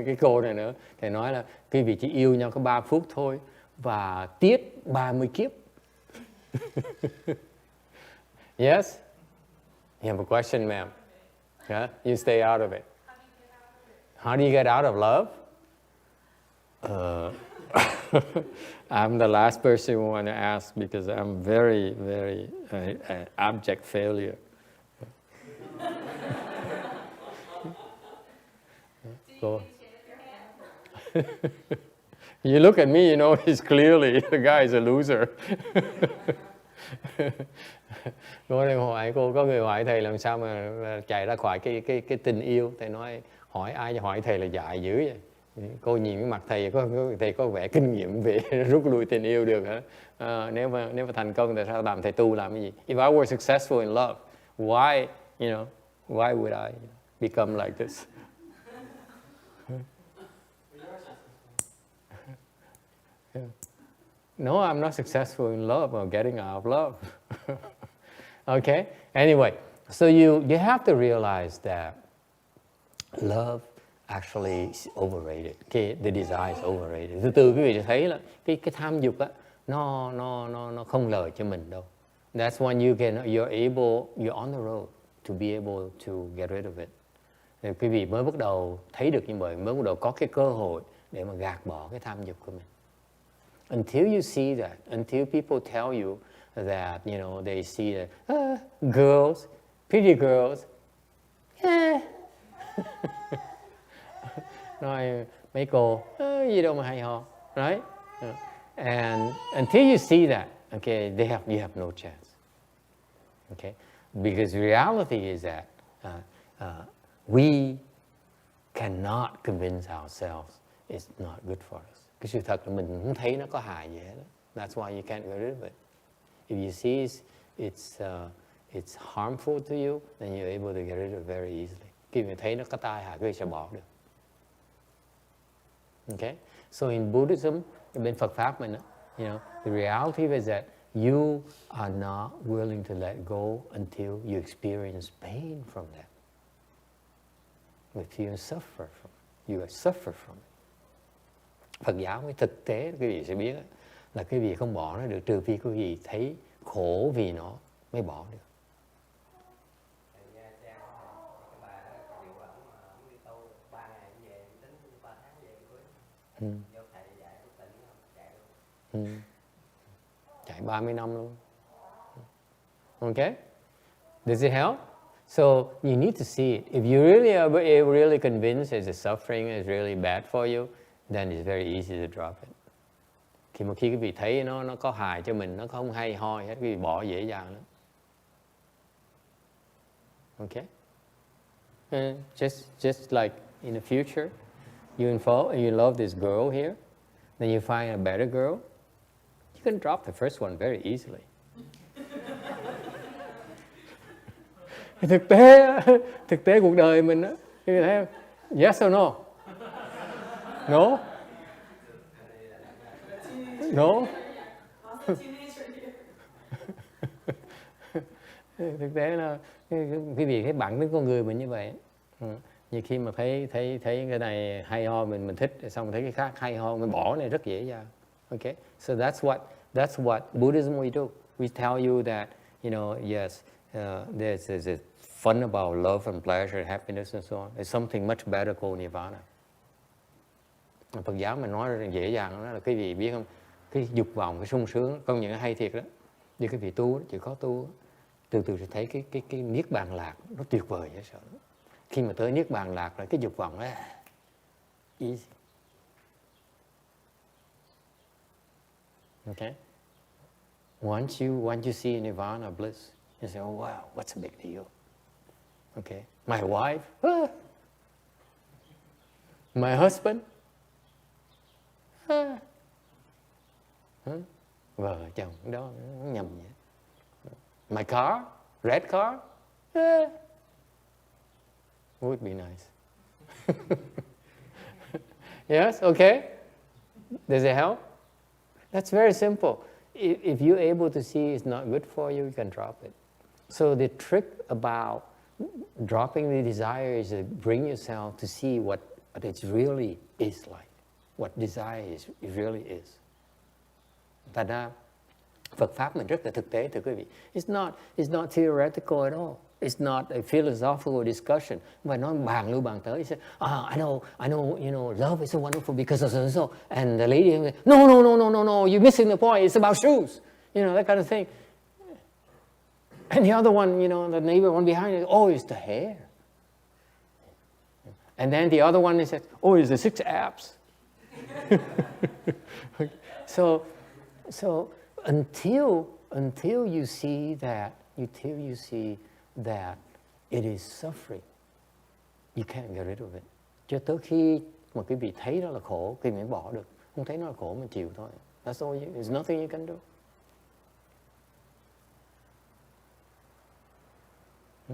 [SPEAKER 1] cái cô này nữa. Thầy nói là cái vị chỉ yêu nhau có 3 phút thôi và tiếc 30 kiếp. Yes? You have a question, ma'am? Yeah? You stay out of it. How do you get out of love? I'm the last person who want to ask because I'm very, very abject failure. Go. You look at me, you know, he's clearly, the guy is a loser. Cô đang hỏi, cô có người hỏi thầy làm sao mà chạy ra khỏi cái tình yêu. Thầy nói, hỏi thầy là dại dữ vậy. Cô nhìn cái mặt thầy có vẻ kinh nghiệm về rút lui tình yêu được hả? Nếu mà thành công thì sao làm thầy tu làm cái gì? If I were successful in love, why would I become like this? No, I'm not successful in love or getting out of love. Okay? Anyway, so you have to realize that love actually is overrated. The desire is overrated. Từ từ quý vị sẽ thấy là cái tham dục á, nó không lợi cho mình đâu. That's when you're on the road to be able to get rid of it. Thì quý vị mới bắt đầu thấy được như vậy, mới bắt đầu có cái cơ hội để mà gạt bỏ cái tham dục của mình. Until you see that, until people tell you that, you know, they see that, girls, pretty girls, nói mấy cô, gì đâu mà hay ho, right? And until you see that, okay, you have no chance, okay? Because reality is that we cannot convince ourselves it's not good for us. Cái sự thật là mình không thấy nó có hại gì hết. That's why you can't get rid of it. If you see it's harmful to you, then you're able to get rid of it very easily. Khi mình thấy nó có tai hại, quý vị sẽ bỏ được. Okay? So in Buddhism, bên Phật pháp mình, you know, the reality is that you are not willing to let go until you experience pain from that. If you suffer from it, you suffer from it. Phật giáo cái thực tế quý vị sẽ biết là quý vị không bỏ nó được trừ phi quý vị thấy khổ vì nó mới bỏ được. Chạy 30 năm luôn. Okay? Does it help? So you need to see it. If you really are really convinced that the suffering is really bad for you, then it's very easy to drop it. Khi quý vị thấy nó có hại cho mình, nó không hay ho hết, quý vị bỏ dễ dàng lắm. Okay? Just like in the future, you love this girl here, then you find a better girl, you can drop the first one very easily. Thực tế cuộc đời mình á, quý vị thấy không? Yes or no? No? No? Thực tế là quý vị thấy bản tính con người mình như vậy. Như khi mà thấy cái này hay ho mình thích, xong thấy cái khác hay ho mình bỏ này rất dễ dàng. Okay? So that's what Buddhism we do. We tell you that, you know, yes, there's a fun about love and pleasure, happiness and so on. There's something much better called Nirvana. Phật giáo mình nói rất dễ dàng, đó là quý vị biết không, cái dục vọng, cái sung sướng, công nhận hay thiệt đó. Như quý vị tu, chỉ có tu, từ từ sẽ thấy cái niết bàn lạc nó tuyệt vời dễ sợ. Khi mà tới niết bàn lạc là cái dục vọng đó easy. Okay? Once you see Nirvana bliss, you say, oh wow, what's a big deal? Okay? My wife, My husband? Vợ chồng đó nhầm vậy. My car? Red car? Would be nice. Yes, okay. Does it help? That's very simple. If you're able to see it's not good for you, you can drop it. So the trick about dropping the desire is to bring yourself to see what it really is like, what desire it really is. Thật ra Phật pháp mình rất là thực tế, thưa quý vị. It's not theoretical at all. It's not a philosophical discussion. Mà nói bàn lưu bàn tới. I know, love is so wonderful because of so. And the lady, no, you're missing the point. It's about shoes. That kind of thing. And the other one, the neighbor one behind it, oh, it's the hair. And then the other one, he says, oh, it's the 6 abs. So until you see that it is suffering, you can't get rid of it. Cho tới khi mà quý vị thấy nó là khổ, quý vị mới bỏ được. Không thấy nó là khổ mà chịu thôi. That's all. There's nothing you can do.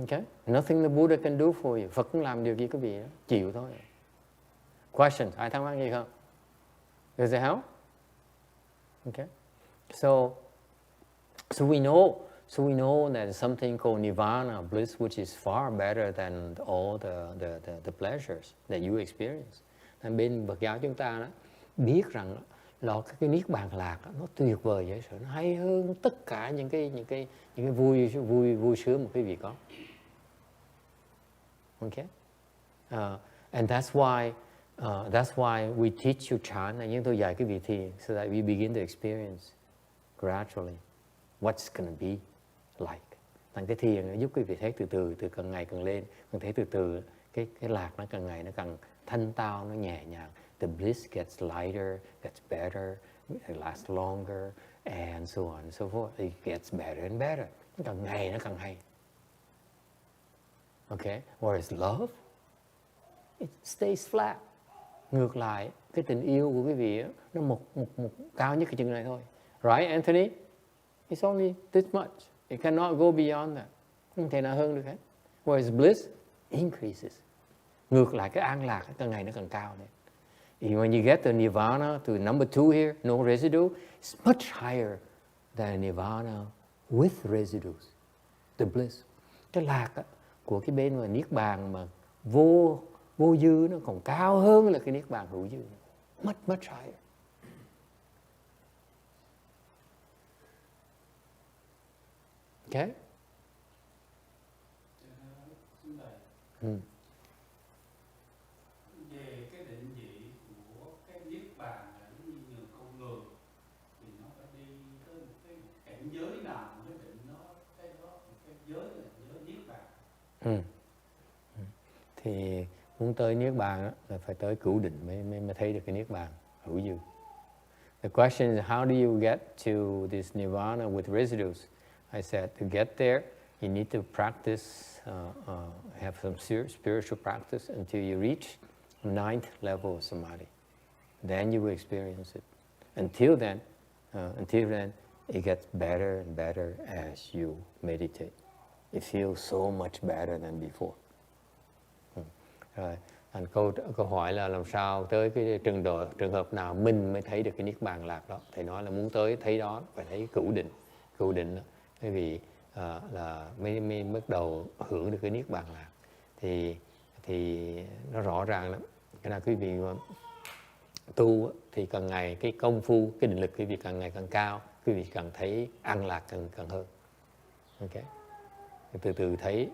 [SPEAKER 1] Okay? Nothing the Buddha can do for you. Phật cũng làm điều gì quý vị đó. Chịu thôi. Questions? Ai thắc mắc gì không? Does it help? Okay. So we know that something called Nirvana, bliss, which is far better than all the pleasures that you experience. Nên bên Phật giáo chúng ta đó, biết rằng là cái niết bàn lạc đó, nó tuyệt vời dễ sợ, nó hay hơn tất cả những cái vui sướng mà quý vị có. Okay? And that's why we teach you chant, là chúng tôi dạy cái vị thiền, so that we begin to experience gradually what's going to be like. Thành cái thiền nó giúp quý vị thấy từ càng ngày càng lên, càng thấy từ cái lạc nó càng ngày nó càng thanh tao, nó nhẹ nhàng. The bliss gets lighter, gets better, it lasts longer, and so on and so forth. It gets better and better. Nó càng ngày nó càng hay. Okay? Whereas love, it stays flat. Ngược lại, cái tình yêu của quý vị nó một cao nhất cái chừng này thôi. Right, Anthony? It's only this much. It cannot go beyond that. Không thể nào hơn được hết. Whereas bliss increases. Ngược lại, cái an lạc càng ngày nó càng cao lên. When you get to Nirvana, to number 2 here, no residue, it's much higher than Nirvana with residues. The bliss. Cái lạc của cái bên mà niết bàn mà vô dư nó còn cao hơn là cái niết bàn hữu dư. Much higher. Okay?
[SPEAKER 4] Về cái định vị của cái niết bàn là như con người thì nó phải đi tới một cái cảnh giới nào mới định nó cái giới là giới niết bàn.
[SPEAKER 1] Thì muốn tới niết bàn đó, là phải tới cửu định mới thấy được cái niết bàn hữu dư. The question is, how do you get to this nirvana with residues? I said, to get there, you need to practice, have some spiritual practice until you reach 9th level of samadhi. Then you will experience it. Until then, it gets better and better as you meditate. It feels so much better than before. Rồi, thành câu hỏi là làm sao tới cái trường hợp nào mình mới thấy được cái niết bàn lạc đó. Thầy nói là muốn tới thấy đó phải thấy cửu định đó. Bởi vì là mới bắt đầu hưởng được cái niết bàn lạc. Thì nó rõ ràng lắm. Cái nào quý vị tu thì càng ngày cái công phu, cái định lực quý vị càng ngày càng cao, quý vị càng thấy an lạc càng hơn. Okay. Từ từ thấy.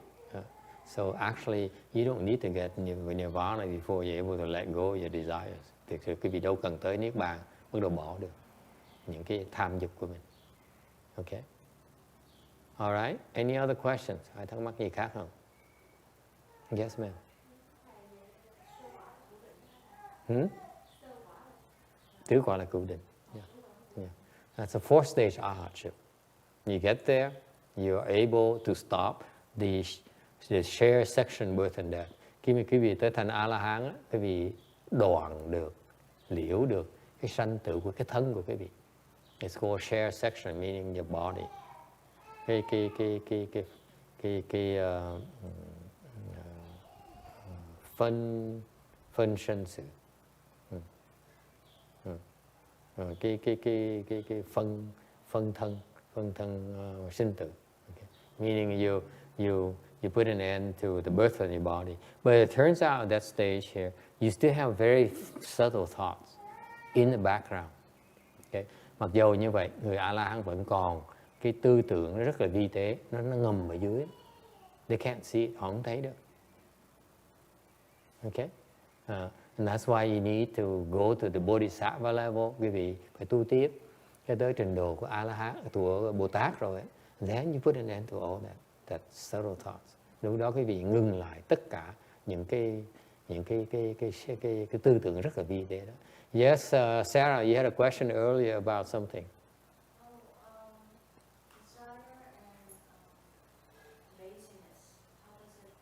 [SPEAKER 1] So actually, you don't need to get nirvana before you're able to let go of your desires. Thực sự quý vị đâu cần tới niết bàn, bắt đầu bỏ được những cái tham dục của mình. Okay. All right. Any other questions? Ai thắc mắc gì khác không? Yes, ma'am. Tứ quả là cửu định. Yeah. That's a 4th stage arhatship. You get there, you are able to stop the share section birth and death. Khi mà quý vị tới thành A-la-hán, quý vị đoạn được, liễu được cái sanh tử của cái thân của quý vị. It's called share section, meaning your body. Phân sanh sự, cái phân thân sinh tử. Okay. Meaning you put an end to the birth of your body. But it turns out at that stage here, you still have very subtle thoughts in the background. Okay. Mặc dù như vậy, người A-la-hán vẫn còn cái tư tưởng nó rất là vi tế, nó ngầm ở dưới. They can't see it, họ không thấy được. Okay. And that's why you need to go to the Bodhisattva level. Quý vị phải tu tiếp cho tới trình độ của A-la-hán, của Bồ Tát rồi. Then you put an end to all that subtle thoughts. Lúc đó quý vị ngừng lại tất cả những cái tư tưởng rất là vi tế đó. Yes, Sarah, you had a question earlier about something.
[SPEAKER 2] Desire and laziness. How does it?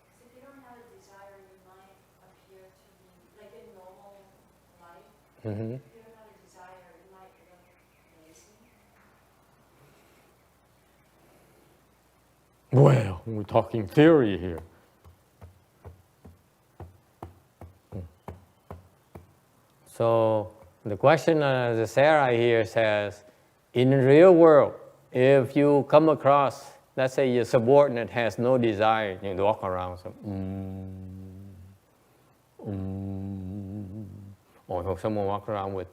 [SPEAKER 2] Because if you don't have a desire, you might appear to be like in normal life.
[SPEAKER 1] Mm-hmm.
[SPEAKER 2] If you don't have a desire, you might look lazy.
[SPEAKER 1] Well, we're talking theory here. So the question, the Sarah here says, in the real world, if you come across, let's say your subordinate has no desire, you walk around, so, or someone walk around with,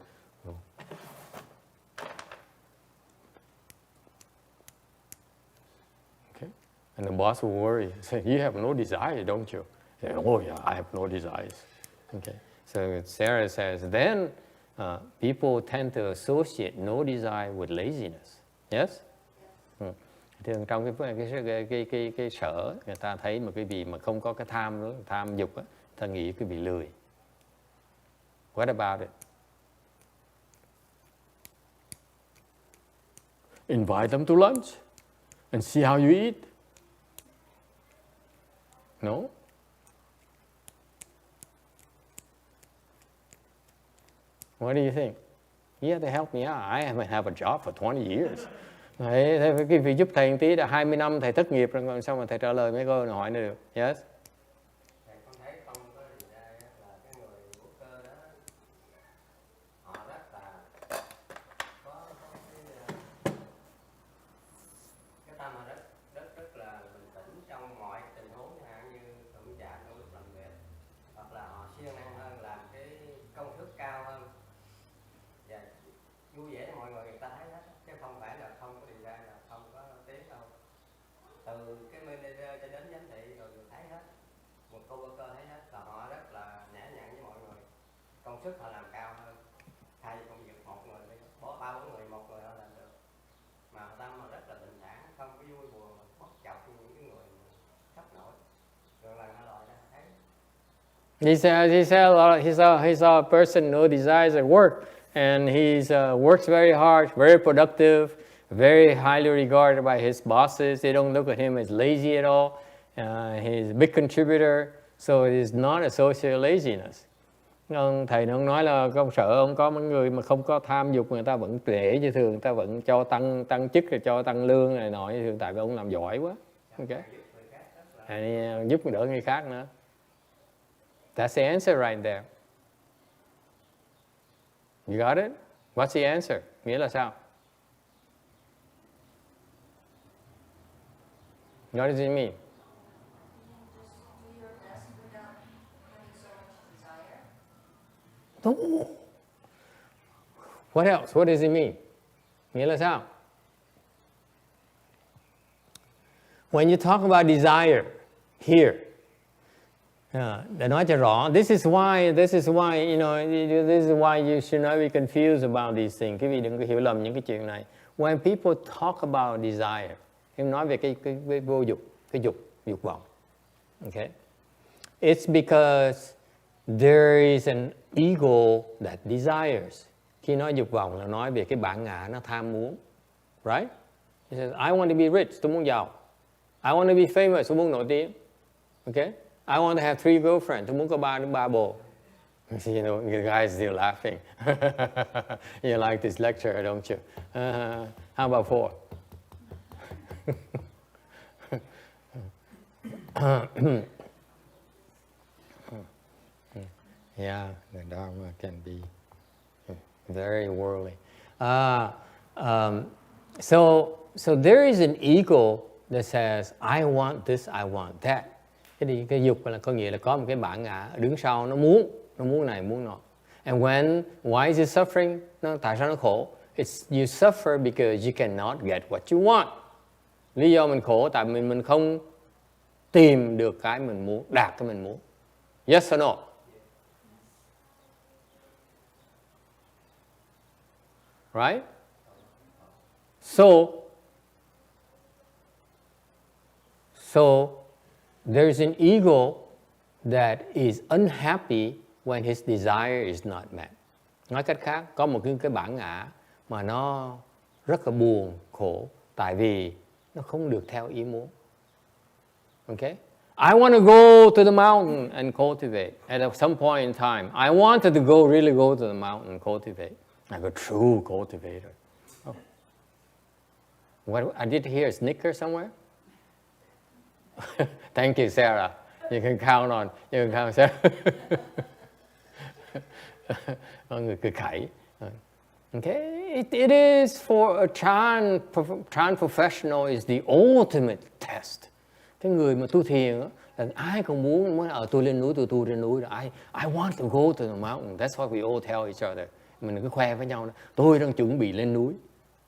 [SPEAKER 1] okay, and the boss will worry, say, you have no desire, don't you? Say, oh yeah, I have no desires. Okay. So Sarah says, then people tend to associate no desire with laziness. Yes? Thường trong cái sở, người ta thấy một cái gì mà không có cái tham dục á, ta nghĩ cái bị lười. What about it? Invite them to lunch and see how you eat. No? What do you think? You have to help me out. I haven't had a job for 20 years. Đấy, cái việc giúp thầy một tí đã 20 năm thầy thất nghiệp rồi, còn sao mà thầy trả lời mấy câu hỏi nữa được? Yes?
[SPEAKER 5] Thầy con thấy không có gì ra là cái người vũ cơ đó, họ rất là có cái tâm họ rất là bình tĩnh trong mọi tình huống, chẳng hạn như đụng chạm trong lúc làm việc, hoặc là họ siêng năng hơn, làm cái công thức cao hơn và vui vẻ cho mọi người ta thấy hết, chứ không phải là không có đi ra là không có tiếng đâu. Từ cái manager cho đến giám thị rồi thấy hết, một cô cơ thấy hết, là họ rất là nhã nhặn với mọi người, công sức họ làm cao hơn, thay vì công việc một người bó 3-4 người, một người họ làm được, mà tâm họ rất là bình thản, không có vui buồn, bất chọc những cái người khắp nổi, rồi lần họ lòi ra thấy.
[SPEAKER 1] He saw a person no desires at work, and he works very hard, very productive, very highly regarded by his bosses. They don't look at him as lazy at all. He's a big contributor, so it is not associated with laziness. Thầy nó nói là công sở ông có mấy người mà không có tham dục, người ta vẫn để như thường, người ta vẫn cho tăng chức rồi cho tăng lương này nọ như thường, tại vì ông làm giỏi quá. Okay. And giúp đỡ người khác nữa. That's the answer right there. You got it? What's the answer? Nghĩa là sao? What does it mean?
[SPEAKER 2] Just do your best without having so much desire.
[SPEAKER 1] No. What else? What does it mean? Nghĩa là sao? When you talk about desire here, để nói cho rõ, this is why, you know, this is why you should not be confused about these things. Quý vị đừng có hiểu lầm những cái chuyện này. When people talk about desire, em nói về cái vô dục, cái dục vọng. Okay? It's because there is an ego that desires. Khi nói dục vọng là nói về cái bản ngã nó tham muốn. Right? He says, I want to be rich, tôi muốn giàu. I want to be famous, tôi muốn nổi tiếng. Okay? I want to have 3 girlfriends. Tôi muốn có 3 bồ. You know, the guy is still laughing. You like this lecture, don't you? How about 4? Yeah, the Dharma can be very worldly. So there is an ego that says, I want this, I want that. Cái dục là có nghĩa là có một cái bản ngã đứng sau, nó muốn này, muốn nọ. And why is it suffering? Tại sao nó khổ? It's you suffer because you cannot get what you want. Lý do mình khổ tại mình không tìm được cái mình muốn, đạt cái mình muốn. Yes or no? Right? So there's an ego that is unhappy when his desire is not met. Nói cách khác, có một cái bản ngã mà nó rất là buồn, khổ, tại vì nó không được theo ý muốn. Okay? I want to go to the mountain and cultivate. At some point in time, I wanted to really go to the mountain and cultivate. Like a true cultivator. Oh. What, I did hear a snicker somewhere. Thank you, Sarah. You can count Sarah. Người cười khẩy. Okay, it is for a Chan professional is the ultimate test. Cái người mà tu thiền là ai cũng muốn tôi lên núi, tôi tu trên núi. I want to go to the mountain. That's what we all tell each other. Mình cứ khoe với nhau. Tôi đang chuẩn bị lên núi.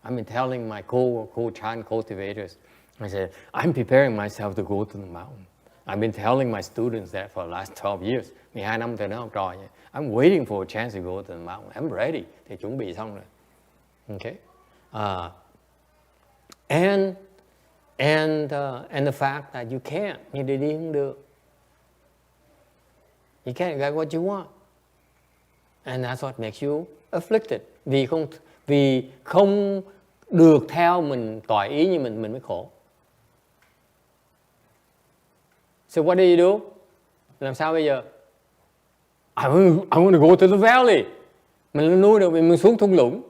[SPEAKER 1] I've been telling my co-Chan cultivators. I said, I'm preparing myself to go to the mountain. I've been telling my students that for the last 12 years. 12 năm từ đó học trò. I'm waiting for a chance to go to the mountain. I'm ready. Thì chuẩn bị xong rồi. Okay. And the fact that you can't. You đi không được. You can't get what you want. And that's what makes you afflicted. Vì không được theo mình tỏi ý như mình mới khổ. So what do you do? Làm sao bây giờ? I want to go to the valley. Mình lên núi rồi mình xuống thung lũng.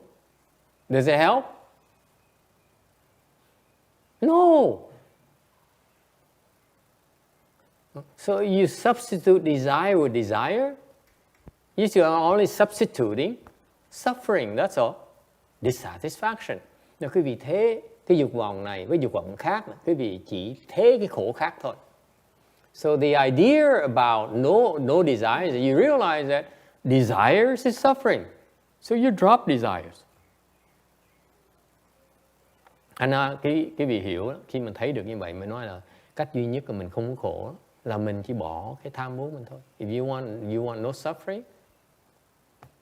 [SPEAKER 1] Does it help? No. So you substitute desire with desire. You are only substituting suffering, that's all. Dissatisfaction. Nếu quý vị thế cái dục vọng này với dục vọng khác, quý vị chỉ thế cái khổ khác thôi. So the idea about no desires, you realize that desires is suffering. So you drop desires. Cái vị hiểu đó, khi mình thấy được như vậy, mình nói là cách duy nhất là mình không có khổ là mình chỉ bỏ cái tham muốn mình thôi. If you want no suffering,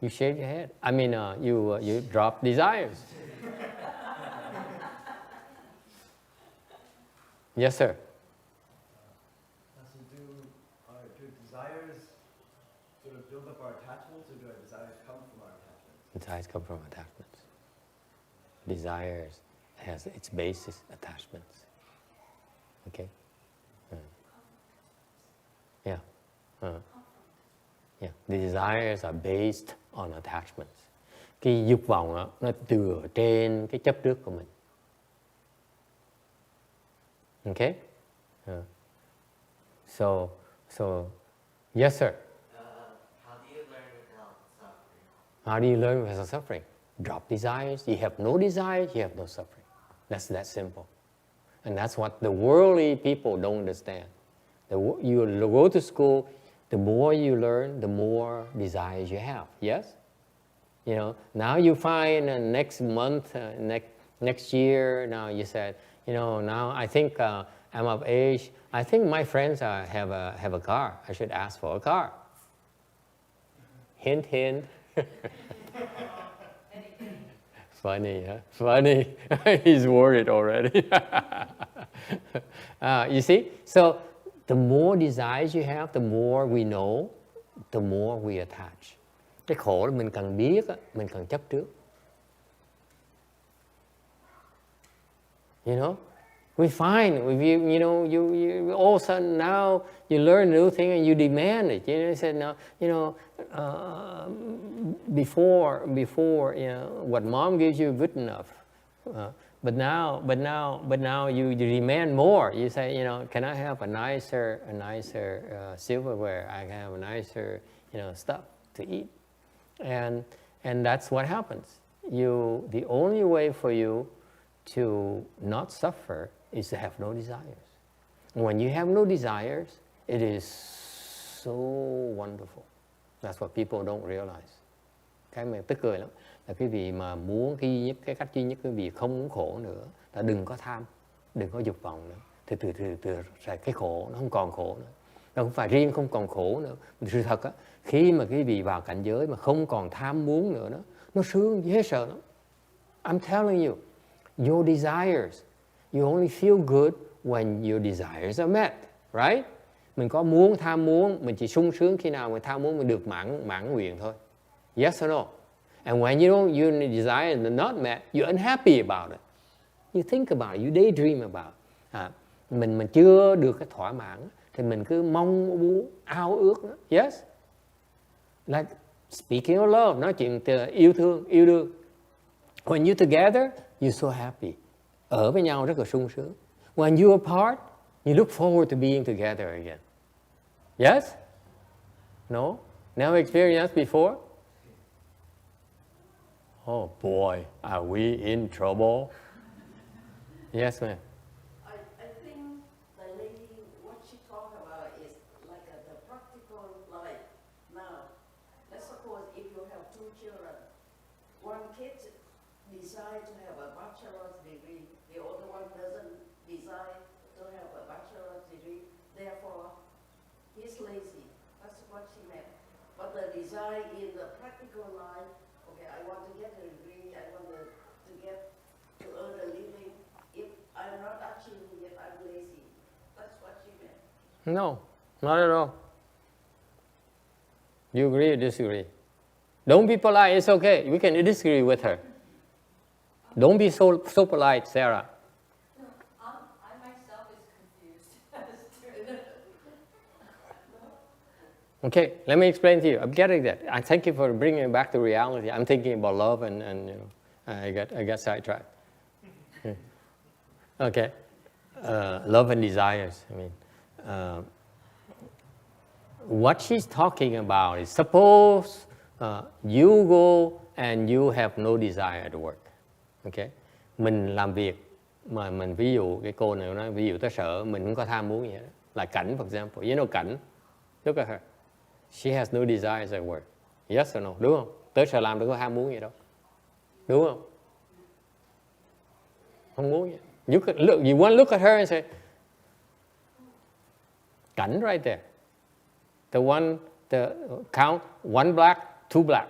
[SPEAKER 1] you shake your head. I mean, you drop desires. Yes, sir.
[SPEAKER 6] Do desires sort of build up our attachments, or do our desires come from our attachments?
[SPEAKER 1] Desires come from attachments. Desires has its basis attachments. Okay? Yeah. Yeah. The desires are based on attachments. Cái dục vọng đó, nó dựa trên cái chấp trước của mình. Okay? So yes, sir.
[SPEAKER 5] How do you learn without suffering?
[SPEAKER 1] How do you learn without suffering? Drop desires. You have no desires, you have no suffering. That's that simple. And that's what the worldly people don't understand. You go to school, the more you learn, the more desires you have. Yes? You know, now you find next month, next year, now you said, you know, now I think I'm of age. I think my friends have a car. I should ask for a car. Hint, hint. Funny, huh? Funny. He's worried already. You see? So the more desires you have, the more we know, the more we attach. Cái khổ là mình cần biết, mình cần chấp trước. You know? We find you all of a sudden now you learn a new thing and you demand it. You said no, before what mom gives you good enough, but now you demand more. You say can I have a nicer silverware? I can have a nicer stuff to eat, and that's what happens. The only way for you to not suffer is to have no desires. When you have no desires, it is so wonderful. That's what people don't realize. Cái mà tức cười lắm là cái vị mà muốn cái cách duy nhất quý vị không muốn khổ nữa là đừng có tham, đừng có dục vọng nữa. Thì từ cái khổ nó không còn khổ nữa. Nó không phải riêng không còn khổ nữa. Sự thật á, khi mà quý vị vào cảnh giới mà không còn tham muốn nữa đó, nó sướng dễ sợ lắm. I'm telling you, your desires, you only feel good when your desires are met, right? Mình có muốn, tham muốn, mình chỉ sung sướng khi nào mình tham muốn mình được mãn nguyện thôi. Yes or no? And when your desires are not met, you're unhappy about it. You think about it, you daydream about it. Mình chưa được cái thỏa mãn thì mình cứ mong muốn, ao ước đó. Yes? Like speaking of love, nói chuyện yêu thương, yêu đương. When you're together, you're so happy. Ở với nhau rất là sung sướng. When you're apart, you look forward to being together again. Yes? No? Never experienced before? Oh boy, are we in trouble? Yes, ma'am.
[SPEAKER 3] I think the lady, what she talked about is like the practical life. Now, let's suppose if you have two children, one kid decides to have a bachelor's degree, the other one doesn't decide to have a bachelor's degree, therefore he's lazy. That's what she meant. But the desire in the practical life, okay, I want to get a degree, I want to earn a living. If I'm not achieving it, I'm lazy. That's what she meant.
[SPEAKER 1] No, not at all. You agree or disagree? Don't be polite, it's okay. We can disagree with her. Don't be so polite, Sarah.
[SPEAKER 2] No, I myself is confused as to
[SPEAKER 1] Okay, let me explain to you. I'm getting that. I thank you for bringing it back to reality. I'm thinking about love and I got sidetracked. Okay, love and desires. I mean, what she's talking about is suppose you go and you have no desire to work. Okay, mình làm việc mà mình ví dụ cái cô này nói ví dụ tới sở mình không có tham muốn gì hết. Là Cảnh, for example, you know Cảnh, look at her. She has no desires at work. Yes or no? Đúng không? Tới sở làm đâu có ham muốn gì đâu. Đúng không? Không muốn gì. You want to look at her and say, Cảnh right there. The count, one black, two black.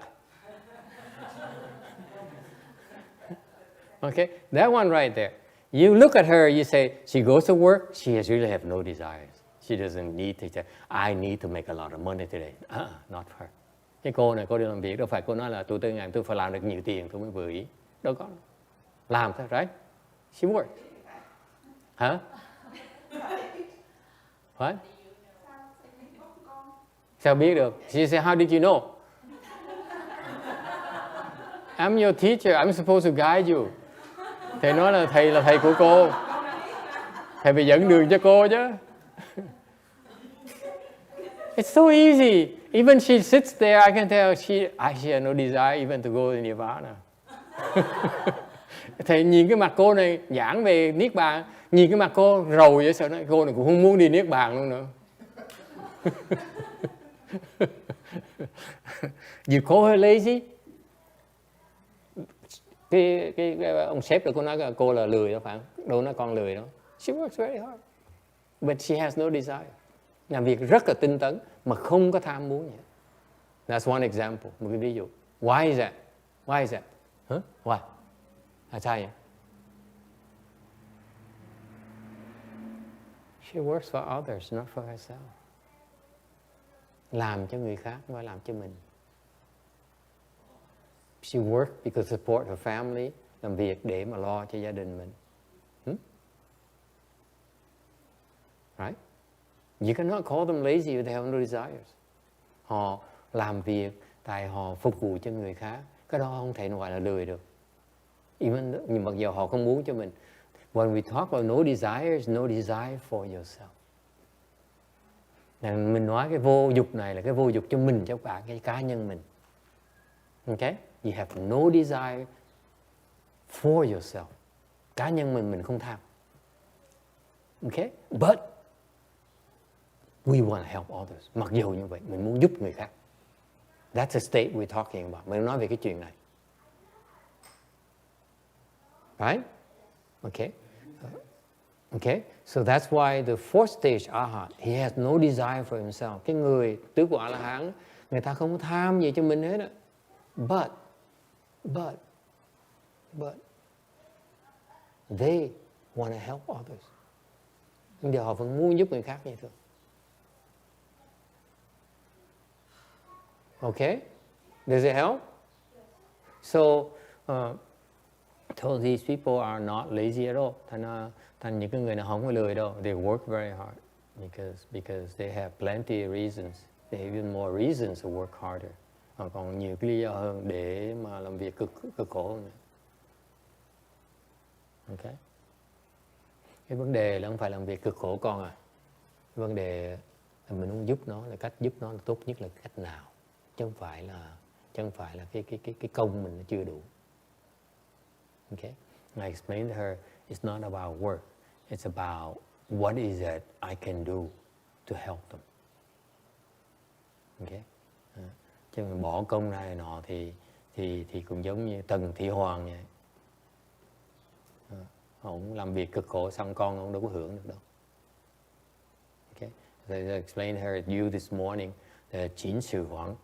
[SPEAKER 1] Okay, that one right there. You look at her, you say, she goes to work, she really have no desires. She doesn't need to say, I need to make a lot of money today. Not for her. Cái cô này, cô đi làm việc, đâu phải cô nói là tôi ngày tôi phải làm được nhiều tiền tôi mới vừa ý. Đâu có. Làm thôi, right? She works. Hả? What? Sao biết được? She said, how did you know? I'm your teacher, I'm supposed to guide you. Thầy nói là thầy của cô. Thầy phải dẫn đường cho cô chứ. It's so easy. Even she sits there, I can tell she has no desire even to go to Nirvana. Thầy nhìn cái mặt cô này giảng về Niết Bàn, nhìn cái mặt cô rầu vậy sao nói cô này cũng không muốn đi Niết Bàn luôn nữa. You call her lazy? Cái ông sếp đó cô nói cô là lười đó phải không? Đâu nói con lười đó. She works very hard, but she has no desire. Làm việc rất là tinh tấn mà không có tham muốn gì. That's one example, một cái ví dụ. Why is that? Why is that? Huh? Why? I tell you. She works for others, not for herself. Làm cho người khác, không phải làm cho mình. She works because support her family, làm việc để mà lo cho gia đình mình. Right? You cannot call them lazy if they have no desires. Họ làm việc tại họ phục vụ cho người khác, cái đó không thể gọi là lười được. Nhưng mặc dù họ không muốn cho mình. When we talk about no desires, no desire for yourself. Mình nói cái vô dục này là cái vô dục cho mình, cho cả cái cá nhân mình. Okay? You have no desire for yourself. Cá nhân mình không tham. Okay? But we want to help others. Mặc dù như vậy, mình muốn giúp người khác. That's the state we're talking about. Mình nói về cái chuyện này. Right? Okay? Okay? So that's why the fourth stage Arhat, he has no desire for himself. Cái người tứ quả A-la-hán, người ta không tham gì cho mình hết á. But they want to help others. Nhưng họ vẫn muốn giúp người khác như thường. Okay? Does it help? So, so these people are not lazy at all. Thành những cái người nào không có lười đâu. They work very hard because they have plenty of reasons. They have even more reasons to work harder. Họ còn nhiều cái lý do hơn để mà làm việc cực khổ hơn. Okay? Cái vấn đề là không phải làm việc cực khổ con à. Cái vấn đề là mình muốn giúp nó, là cách giúp nó là tốt nhất là cách nào. Chứ không phải là cái công mình nó chưa đủ. Okay? I explained to her, it's not about work. It's about what is it I can do to help them. Okay? Chứ mình bỏ công này nọ thì cũng giống như Tần Thị Hoàng vậy. Ông làm việc cực khổ xong con ông đâu có hưởng được đâu. Okay? As I explained to her you this morning, the Qin Shi Huang,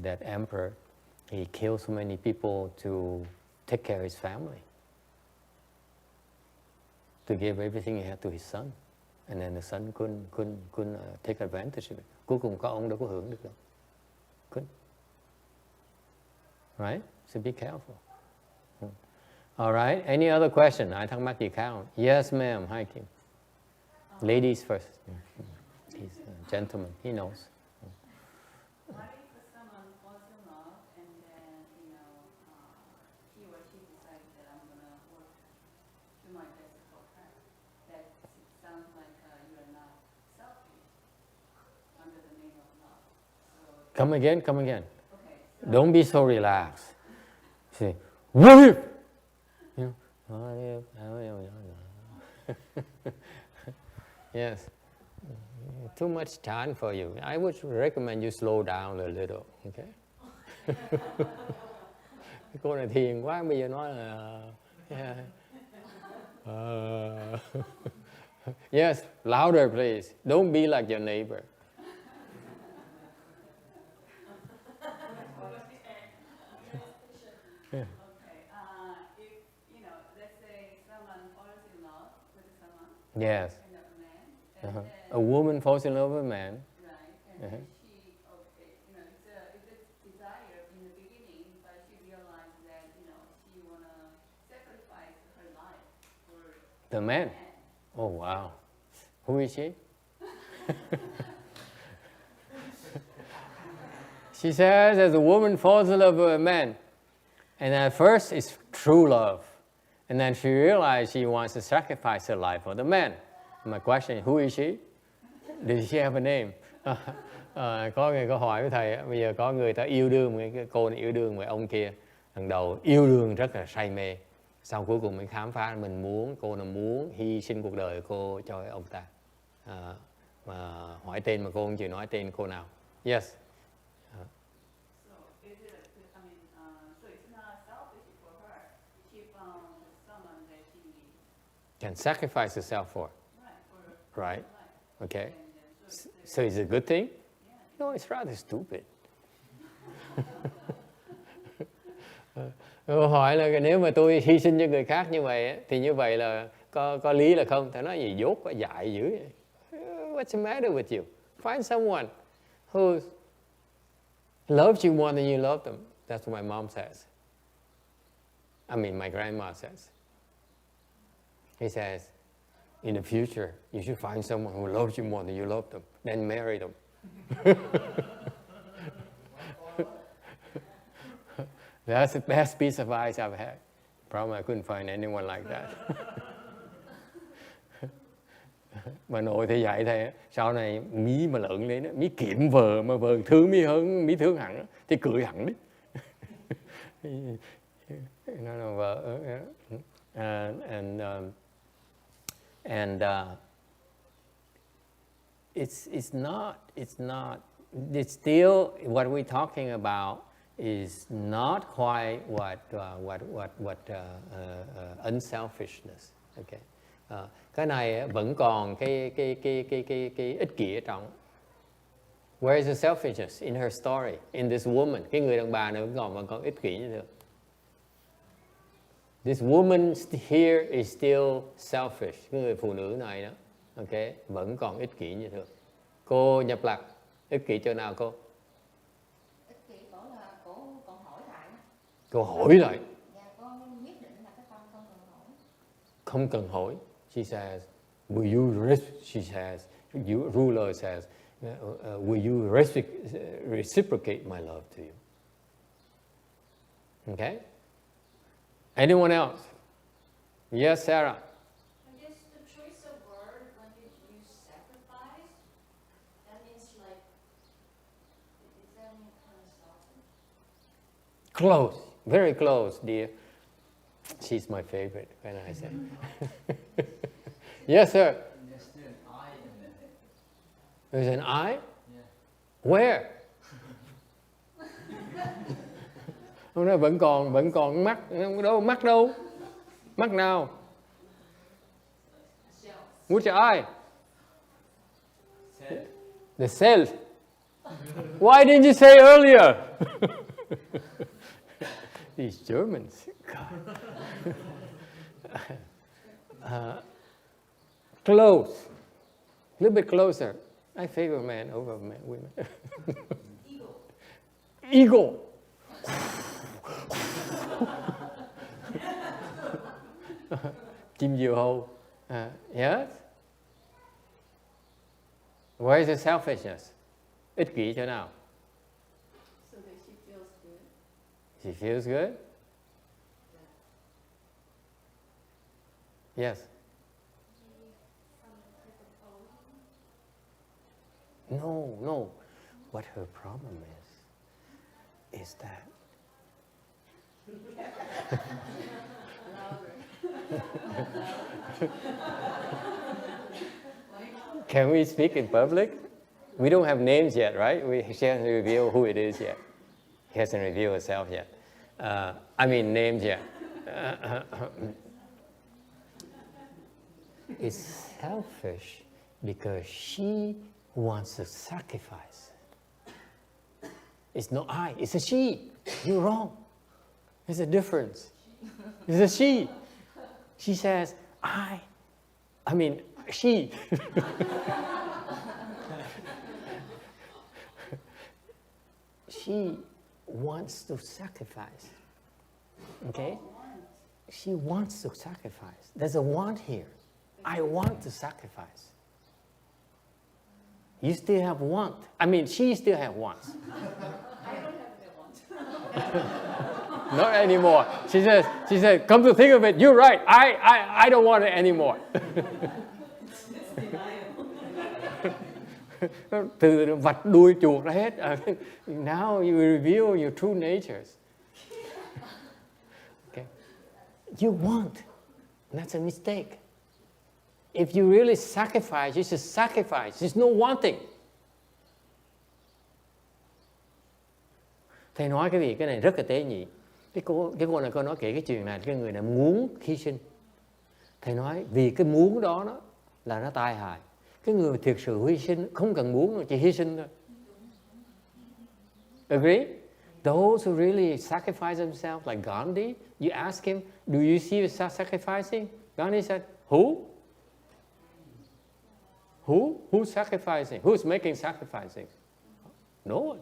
[SPEAKER 1] that emperor, he killed so many people to take care of his family, to give everything he had to his son, and then the son couldn't take advantage of it. Cuối cùng có ông đâu có hưởng được đâu. Couldn't. Right? So be careful. All right. Any other question? Ai thắc mắc gì khác không? Yes, ma'am. Hi, Kim. Ladies first. He's a gentleman. He knows.
[SPEAKER 2] What if someone falls in love and then, he or she decides that I'm going to work to my best for her? That sounds like you are not selfish under the name of love. So,
[SPEAKER 1] Come again.
[SPEAKER 2] okay. So
[SPEAKER 1] Don't be so relaxed. Say, what if? Yes. Too much time for you. I would recommend you slow down a little. Okay? Cái cô này thiền quá, bây giờ nói là... Yes, louder please. Don't be like your neighbor.
[SPEAKER 2] Okay, if, let's say someone falls in love with someone,
[SPEAKER 1] Yes.
[SPEAKER 2] and a man, and then,
[SPEAKER 1] A woman falls in love with a man.
[SPEAKER 2] right, and then she, it's a desire in the beginning, but she realized that, she want to sacrifice her life for
[SPEAKER 1] The man.
[SPEAKER 2] man.
[SPEAKER 1] Oh, wow. Who is she? She says, as a woman falls in love with a man, and at first it's true love, and then she realized she wants to sacrifice her life for the man. My question is, who is she? Does she have a name? Có người có hỏi với thầy, bây giờ có người ta yêu đương, cái cô này yêu đương với ông kia, lần đầu yêu đương rất là say mê, sau cuối cùng mình khám phá cô nào muốn hy sinh cuộc đời cô cho ông ta. Mà hỏi tên mà cô không chịu nói tên cô nào. Yes.
[SPEAKER 2] So is it, so it's not selfish for her. She found someone that she needs.
[SPEAKER 1] Can sacrifice herself for.
[SPEAKER 2] Right, for
[SPEAKER 1] Right.
[SPEAKER 2] life.
[SPEAKER 1] Okay.
[SPEAKER 2] And then,
[SPEAKER 1] So it's a good thing?
[SPEAKER 2] yeah.
[SPEAKER 1] No, it's rather stupid. Câu hỏi là nếu mà tôi hy sinh cho người khác như vậy thì như vậy là có lý là không? Thầy nói gì dốt quá, dại dữ vậy. What's the matter with you? Find someone who loves you more than you love them. That's what my mom says. My grandma says. He says, in the future, you should find someone who loves you more than you love them, then marry them. That's the best piece of advice I've had. Probably I couldn't find anyone like that. Bà nội thì dạy thầy, sau này mí mà lợn lên, mí kiếm vợ mà vợ thương mí hơn, mí thương hẳn, thì cưới hẳn đi. Nó là vợ, it's still what we're talking about is not quite what unselfishness. Okay. Cái này vẫn còn cái ích kỷ ở trong. Where is the selfishness in her story, in this woman? Cái người đàn bà này vẫn còn ích kỷ như thế. This woman here is still selfish. Cái người phụ nữ này đó, okay, vẫn còn ích kỷ như thế. Cô nhập lạc, ích kỷ chỗ nào cô?
[SPEAKER 2] Ích kỷ cổ là cổ còn hỏi lại.
[SPEAKER 1] Cô hỏi lại.
[SPEAKER 2] Dạ, con nhất định là cái con không cần hỏi.
[SPEAKER 1] Không cần hỏi. She says, will you she says, ruler says, will you reciprocate my love to you? Okay? Anyone else? Yes, Sarah.
[SPEAKER 3] I guess the choice of word when you use sacrifice, that means like, is that any kind of soften?
[SPEAKER 1] Close, very close, dear. She's my favorite when I say. Yes, sir.
[SPEAKER 6] There's still an I in there.
[SPEAKER 1] There's an I?
[SPEAKER 6] Yeah.
[SPEAKER 1] Where? Hôm nay vẫn còn mắt đâu, mắt nào? Which eye?
[SPEAKER 6] Self.
[SPEAKER 1] The self. Why didn't you say earlier? These Germans. Close. A little bit closer. I favor men over women. Ego. Chim diều hâu. Yes? Where is the selfishness? Ích kỷ chỗ nào?
[SPEAKER 2] So that she feels good.
[SPEAKER 1] She feels good? Yes. No. What her problem is that can we speak in public? We don't have names yet, right? She hasn't revealed who it is yet. He hasn't revealed herself yet. Names yet. It's selfish because she wants to sacrifice. It's not I, it's a she. You're wrong. There's a difference. It's a she. She says, she. She wants to sacrifice. Okay? She wants to sacrifice. There's a want here. I want to sacrifice. You still have want. She still has wants.
[SPEAKER 2] I don't have that want.
[SPEAKER 1] Not anymore. She said, come to think of it, you're right. I don't want it anymore. Từ vạch đuôi chuột ra hết. Now you reveal your true natures. Okay. You want. That's a mistake. If you really sacrifice, you should sacrifice. There's no wanting. Thầy nói cái này rất là tế nhị. Cái cô này cô nói kể cái chuyện này, cái người này muốn hy sinh. Thầy nói vì cái muốn đó là nó tai hại. Cái người thực sự hy sinh không cần muốn, chỉ hy sinh thôi. Agree? Those who really sacrifice themselves, like Gandhi, you ask him, do you see yourself sacrificing? Gandhi said, who? Who's sacrificing? Who's making sacrificing? No one.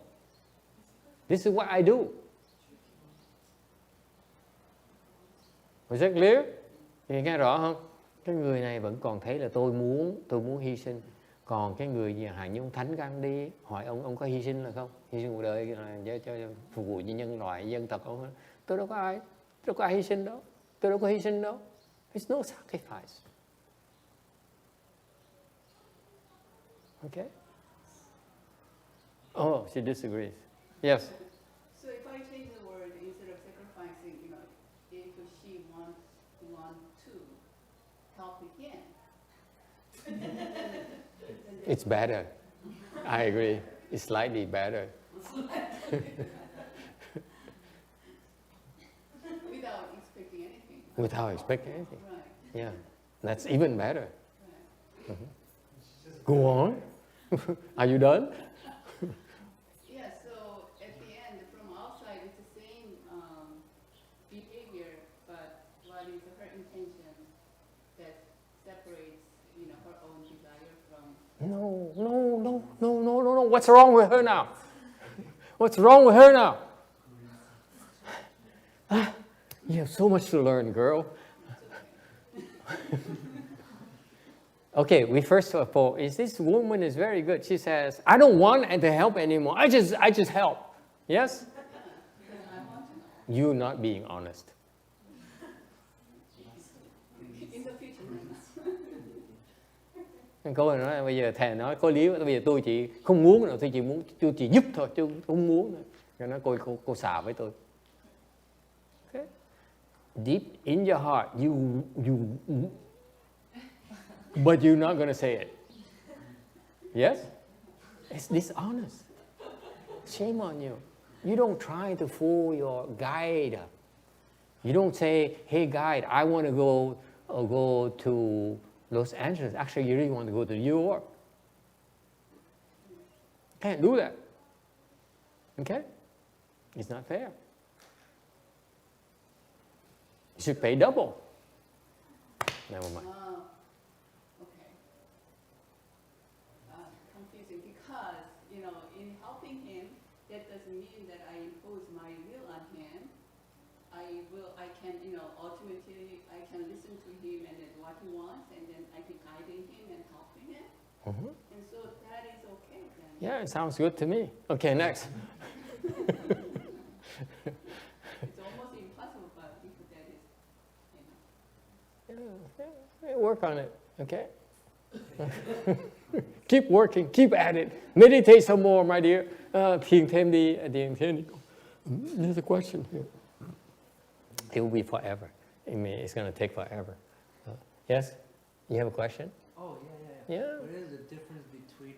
[SPEAKER 1] This is what I do. Was that clear? Nghe rõ không? Cái người này vẫn còn thấy là tôi muốn hy sinh. Còn cái người gì Hàng Nhung Thánh Gandhi đi hỏi ông có hy sinh là không? Hy sinh cuộc đời là cho phục vụ cho nhân loại, dân tộc ông. Tôi đâu có ai hy sinh đâu. Tôi đâu có hy sinh đâu. It's no sacrifice. Okay? Oh, she disagrees. Yes.
[SPEAKER 2] So if I change the word instead of sacrificing, if she want to help again.
[SPEAKER 1] It's better. I agree. It's slightly better.
[SPEAKER 2] Without expecting anything.
[SPEAKER 1] Without expecting anything.
[SPEAKER 2] Right.
[SPEAKER 1] Yeah. That's even better.
[SPEAKER 2] Right.
[SPEAKER 1] Go on. Are you done?
[SPEAKER 2] Yeah, so at the end, from outside, it's the same behavior, but what is her intention that separates, her own desire from...
[SPEAKER 1] No. What's wrong with her now? What's wrong with her now? You have so much to learn, girl. Okay, we first of all, this woman is very good. She says, I don't want to help anymore. I just help. Yes?
[SPEAKER 2] I want to know.
[SPEAKER 1] You not being honest.
[SPEAKER 2] In the future,
[SPEAKER 1] Cô này nói bây giờ thầy nói có lý, bây giờ tôi chỉ không muốn nữa, tôi chỉ giúp thôi, chứ không muốn nữa. Cho nó cô xả với tôi. Okay. Deep in your heart, but you're not going to say it. Yes? It's dishonest. Shame on you. You don't try to fool your guide. You don't say, hey guide, I want to go to Los Angeles. Actually, you really want to go to New York. Can't do that. Okay? It's not fair. You should pay double. Never mind.
[SPEAKER 2] okay. Confusing because, in helping him, that doesn't mean that I impose my will on him. I can, ultimately, I can listen to him and then what he wants, and then I can guiding him and helping him.
[SPEAKER 1] Mm-hmm.
[SPEAKER 2] And so that is okay then.
[SPEAKER 1] Yeah, it sounds good to me. Okay, next.
[SPEAKER 2] It's almost impossible, but if that is,
[SPEAKER 1] Yeah, work on it, okay? Keep working, keep at it. Meditate some more, my dear. Thiền thêm đi. There's a question here. It will be forever. I mean, it's going to take forever. Yes? You have a question?
[SPEAKER 7] Oh, yeah.
[SPEAKER 1] Yeah.
[SPEAKER 7] What is the difference between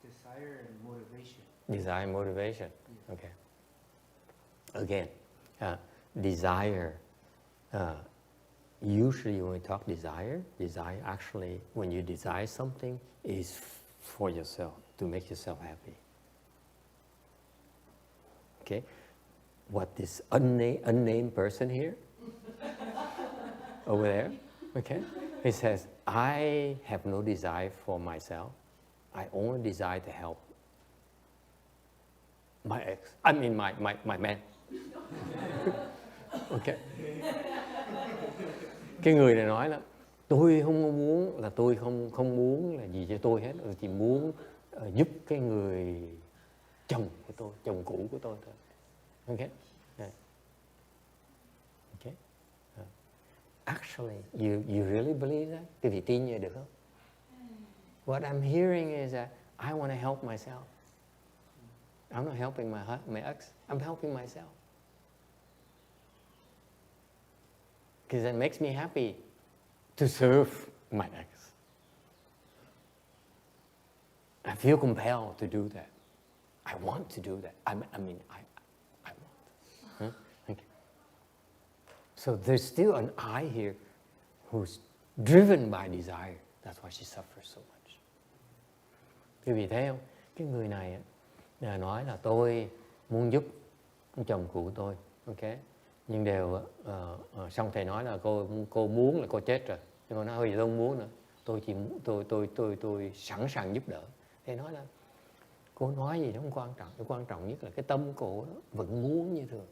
[SPEAKER 7] desire and motivation?
[SPEAKER 1] Desire and motivation. Okay. Again, desire. Usually when we talk desire actually, when you desire something, is for yourself, to make yourself happy. Okay? What this unnamed person here, over there, okay? He says, I have no desire for myself. I only desire to help my ex. I mean, my man. Okay. Cái người này nói là tôi không muốn là tôi không muốn là gì cho tôi hết, tôi chỉ muốn giúp cái người chồng của tôi, chồng cũ của tôi thôi. Okay. Yeah. Okay. Actually, you really believe that? Quý vị tin như được không? What I'm hearing is that I want to help myself. I'm not helping my ex. I'm helping myself. Because it makes me happy to serve my ex. I feel compelled to do that. I want to do that. I want. Huh? Okay. So there's still an I here who's driven by desire. That's why she suffers so much. Quý vị thấy không? Cái người này nói là tôi muốn giúp chồng cũ tôi. Okay? Nhưng đều xong thầy nói là cô muốn là cô chết rồi, nhưng mà nói thôi tôi không muốn nữa, tôi sẵn sàng giúp đỡ. Thầy nói là cô nói gì đó không quan trọng, cái quan trọng nhất là cái tâm cô đó vẫn muốn như thường.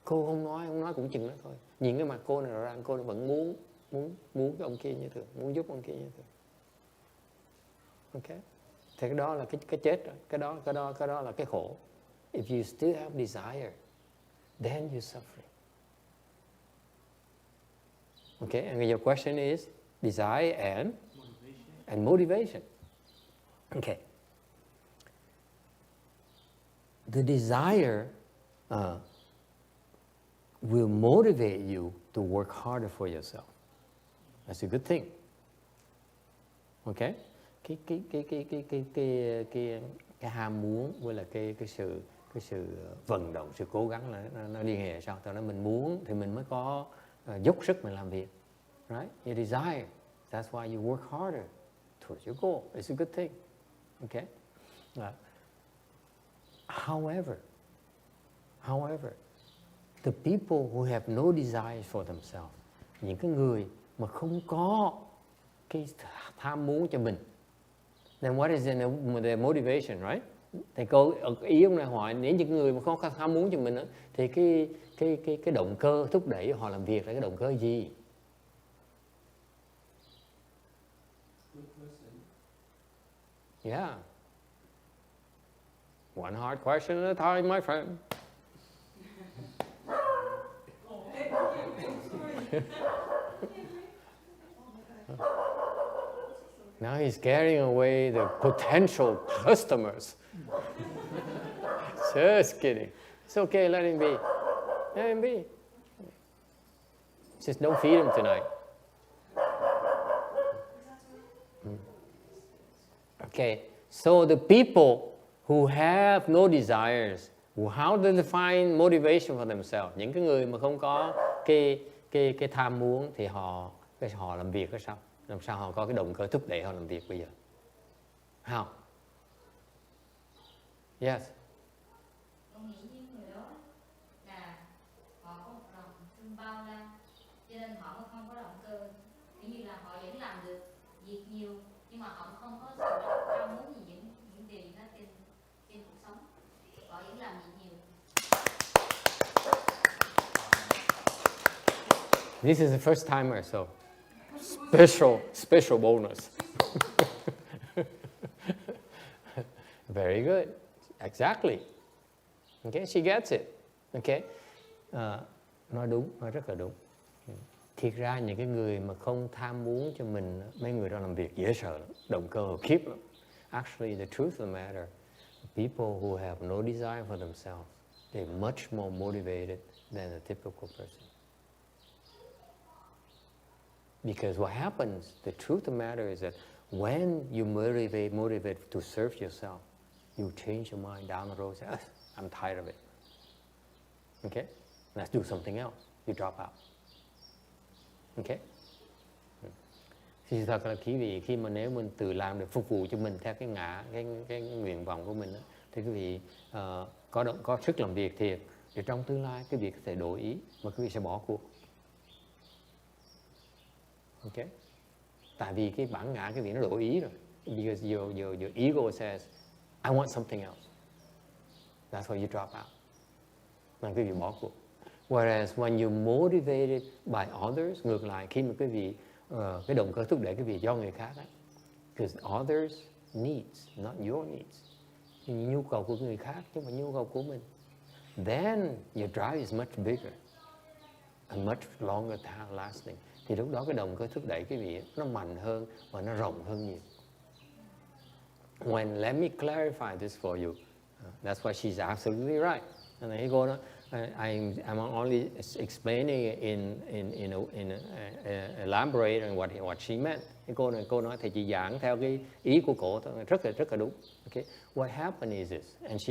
[SPEAKER 1] Cô không nói cũng chừng đó thôi, nhìn cái mặt cô này rõ ràng cô vẫn muốn muốn cái ông kia như thường, muốn giúp ông kia như thường. Ok, thì cái đó là cái chết rồi, cái đó là cái khổ. If you still have desire, then you're suffering. Okay, and your question is desire and motivation. Okay. The desire will motivate you to work harder for yourself. That's a good thing. Okay? Cái ham muốn với là cái sự vận động, sự cố gắng là nó liên hệ sao? Tại nó mình muốn thì mình mới có dốc sức mình làm việc. Right? You desire. That's why you work harder towards your goal. It's a good thing. Okay? However, the people who have no desires for themselves, những cái người mà không có cái tham muốn cho mình, then what is the motivation, right? Thì ý ông này hỏi, nếu những người mà không có tham muốn cho mình đó, thì cái động cơ thúc đẩy họ làm việc là cái động cơ gì? Yeah. One hard question at a time, my friend. Now he's scaring away the potential customers. Just kidding. It's okay, let him be. Let him be. Just don't feed him tonight. Okay, so the people who have no desires, how do they find motivation for themselves? Những cái người mà không có cái tham muốn thì họ làm việc sao? Làm sao họ có cái động cơ thúc đẩy họ làm việc bây giờ? How? Yes.
[SPEAKER 2] Con nghĩ những người đó là họ có một lòng thương bao la, cho nên họ mới không có động cơ, kiểu như là họ vẫn làm được việc nhiều nhưng mà họ không có sự ham muốn gì những điều đó trên cuộc sống, họ vẫn làm việc nhiều.
[SPEAKER 1] This is the first timer, so special bonus. Very good. Exactly. Okay, she gets it. Okay. Nói đúng, nói rất là đúng. Thiệt ra những cái người mà không tham muốn cho mình, mấy người đó làm việc dễ sợ lắm, động cơ khiếp lắm. Actually, the truth of the matter, people who have no desire for themselves, they're much more motivated than a typical person. Because what happens, the truth of the matter is that when you motivate to serve yourself, you change your mind down the road, say, I'm tired of it. Okay? Let's do something else. You drop out. Okay? Thì thật là khi mà nếu mình tự làm để phục vụ cho mình theo cái nguyện vọng của mình đó, thì quý vị có sức làm việc thiệt, thì trong tương lai cái việc sẽ đổi ý mà quý vị sẽ bỏ cuộc. Okay? Tại vì cái bản ngã cái việc nó đổi ý rồi. Because your ego says, I want something else. That's why you drop out. Mà quý vị bỏ cuộc. Whereas when you're motivated by others, ngược lại khi mà quý vị cái động cơ thúc đẩy quý vị do người khác á, because others needs, not your needs, nhu cầu của người khác chứ không phải nhu cầu của mình, then your drive is much bigger and much longer lasting. Thì lúc đó cái động cơ thúc đẩy quý vị nó mạnh hơn và nó rộng hơn nhiều. When let me clarify this for you, that's why she's absolutely right. And he go, I'm only explaining elaborate on what she meant. Cái cô nói thì chị giảng theo cái ý của cô rất là đúng. Okay, what happened is this, and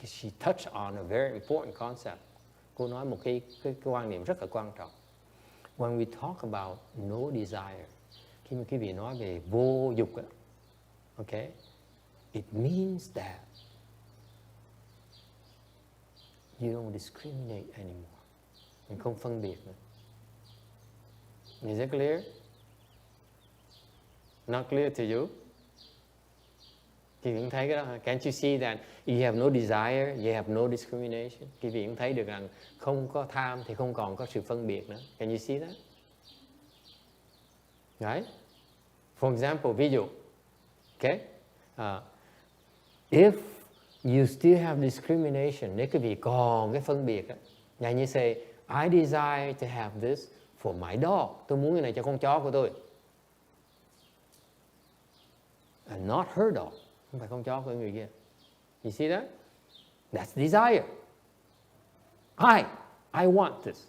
[SPEAKER 1] she touched on a very important concept. Cô nói một cái quan niệm rất là quan trọng. When we talk about no desire, khi mà quý vị nói về vô dục, okay, it means that you don't discriminate anymore. Mình không phân biệt nữa. Is it clear? Not clear to you? Quý vị cũng thấy cái đó. Can't you see that you have no desire, you have no discrimination? Quý vị cũng thấy được rằng không có tham thì không còn có sự phân biệt nữa. Can you see that? Right? For example, ví dụ, okay? If you still have discrimination, nếu quý vị còn cái phân biệt, nhà như say, I desire to have this for my dog. Tôi muốn cái này cho con chó của tôi. And not her dog. Không phải con chó của người kia. You see that? That's desire. I want this.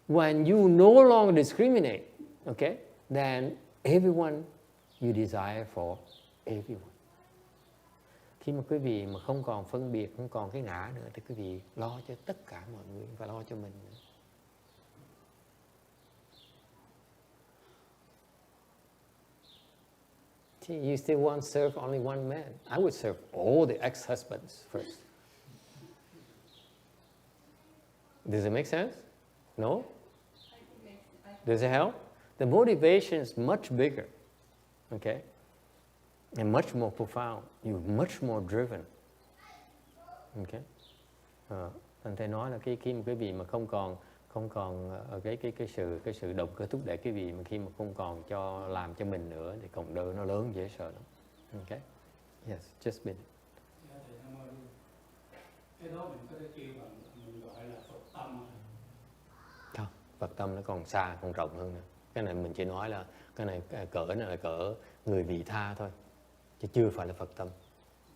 [SPEAKER 1] When you no longer discriminate, okay, then everyone you desire for everyone. Khi mà quý vị mà không còn phân biệt, không còn cái ngã nữa, thì quý vị lo cho tất cả mọi người và lo cho mình nữa. You still want to serve only one man. I would serve all the ex-husbands first. Does it make sense? No? Does it help? The motivation is much bigger, okay? And much more profound. You're much more driven. Okay? Anh thầy nói là khi mà quý vị mà không còn cái sự động cơ thúc đẩy quý vị, mà khi mà không còn làm cho mình nữa thì cộng đơn nó lớn dễ sợ lắm. Okay? Yes, just a minute.
[SPEAKER 4] Dạ, thầy cảm ơn. Cái đó mình có thể kêu bằng mình gọi là Phật tâm.
[SPEAKER 1] Không, Phật tâm nó còn xa, còn rộng hơn nữa. Cái này mình chỉ nói là cái này cỡ này là cỡ người vị tha thôi, chứ chưa phải là Phật tâm.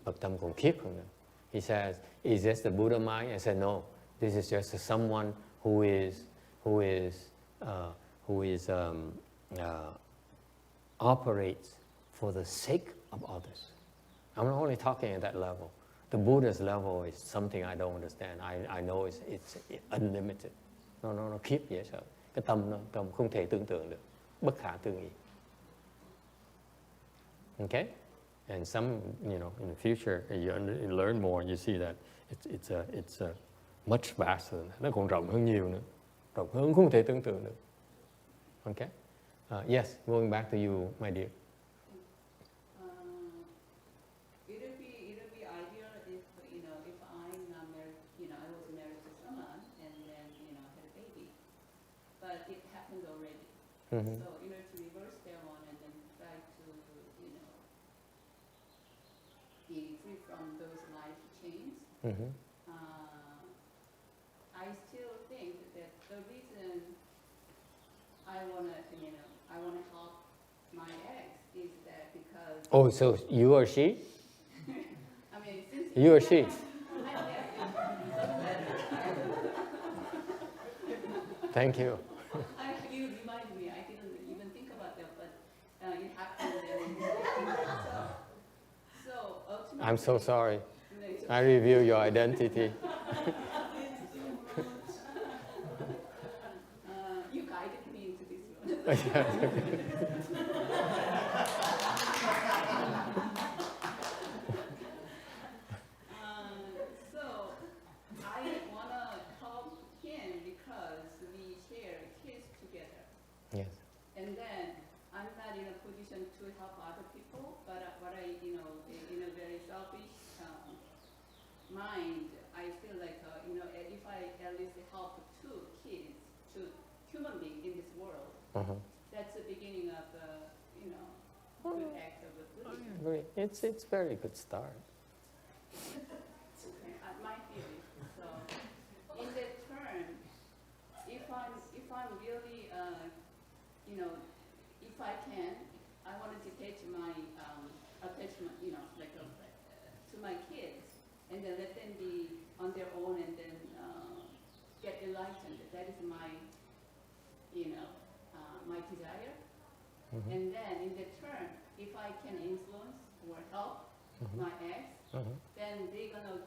[SPEAKER 1] Phật tâm còn khiếp hơn nữa. He says, is this the Buddha mind? I said, no. This is just someone who operates for the sake of others. I'm not only talking at that level. The Buddha's level is something I don't understand. I know it's unlimited. Nó khiếp dễ sợ. Cái tâm không thể tưởng tượng được, bất khả tư nghị. Okay? And some, in the future, you learn more, you see that it's much vaster than that. Nó còn rộng hơn nhiều nữa, rộng hơn không thể tưởng tượng được. Okay? Yes, going back to you, my dear.
[SPEAKER 2] It'll be ideal if if I'm not married, I was married to someone and then had a baby, but it happened already.
[SPEAKER 1] Mm-hmm.
[SPEAKER 2] So to reverse that one and then try to be free from those life chains.
[SPEAKER 1] Mm-hmm.
[SPEAKER 2] I still think that the reason I wanna help my ex is that because.
[SPEAKER 1] Oh, so you or she?
[SPEAKER 2] I mean, since
[SPEAKER 1] You or she? Thank you.
[SPEAKER 2] You remind me. I didn't even think about that, but it happened. So ultimately.
[SPEAKER 1] I'm so sorry. I reveal your identity.
[SPEAKER 2] You guided me into this one. So I want to help him because we share kids together.
[SPEAKER 1] Yes.
[SPEAKER 2] And then I'm not in a position to help other people, but I in a very selfish mind, I feel like, if I at least help two kids, two human beings in this world,
[SPEAKER 1] Uh-huh.
[SPEAKER 2] that's the beginning of good act of
[SPEAKER 1] I
[SPEAKER 2] goodness.
[SPEAKER 1] agree. It's very good start.
[SPEAKER 2] Okay, my feeling. So, in that term, if I'm really, if I can, I want to detach my attachment, to my kids, and then let them be on their own, and then get enlightened. That is my, my desire.
[SPEAKER 1] Mm-hmm.
[SPEAKER 2] And then in the turn, if I can influence or help
[SPEAKER 1] Mm-hmm.
[SPEAKER 2] my ex,
[SPEAKER 1] Uh-huh.
[SPEAKER 2] then they're gonna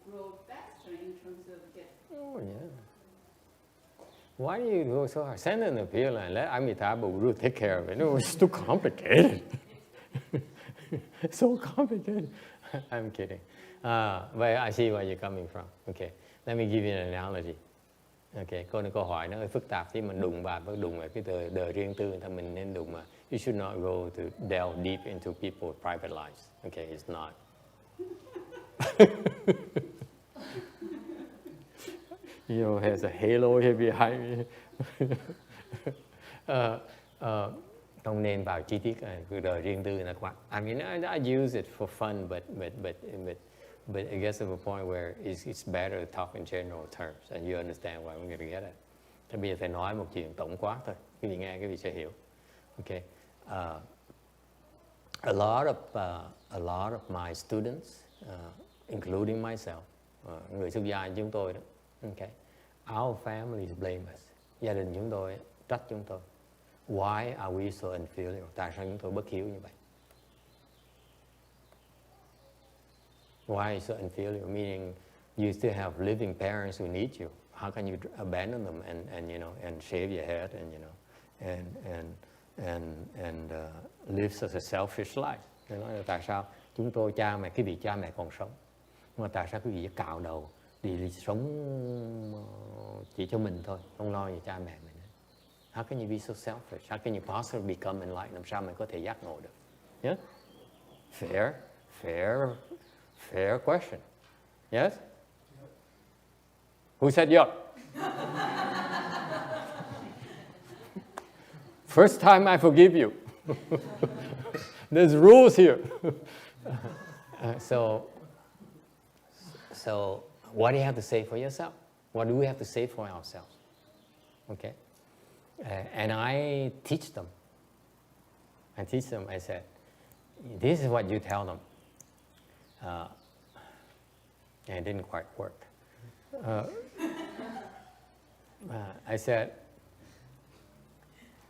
[SPEAKER 2] grow faster in terms of
[SPEAKER 1] Oh, yeah. Why do you go so hard? Send an appeal and let Amitabha Guru take care of it. No, it's too complicated. So complicated. I'm kidding. But I see where you're coming from. Okay, let me give you an analogy. Okay, câu hỏi nó hơi phức tạp, chứ mình đụng vào cái đời riêng tư người ta, mình nên đụng mà. You should not go to delve deep into people's private lives. Okay, it's not. Has a halo here behind me. Không nên vào chi tiết cuộc đời riêng tư là quá. I mean, I use it for fun, but it gets to a point where it's better to talk in general terms, and you understand what I'm going to get at. Thì bây giờ phải nói một chuyện tổng quát thôi, quý vị nghe quý vị sẽ hiểu. Okay. A lot of my students, including myself, người xuất gia như chúng tôi đó, okay, our families blame us. Gia đình chúng tôi trách chúng tôi. Why are we so inferior? Tại sao chúng tôi bất hiếu như vậy? Why is so inferior? Meaning you still have living parents who need you. How can you abandon them and you know, and shave your head and you know and live such a selfish life? Tôi nói là tại sao chúng tôi quý vị cha mẹ còn sống, mà tại sao quý vị cạo đầu đi sống chỉ cho mình thôi, không lo về cha mẹ mình? How can you be so selfish? How can you possibly become enlightened? Làm sao mình có thể giác ngộ được? Yeah? Fair question. Yes? Who said yup? First time I forgive you. There's rules here. So what do you have to say for yourself? What do we have to say for ourselves? Okay? And I teach them. I said, this is what you tell them. And it didn't quite work. I said,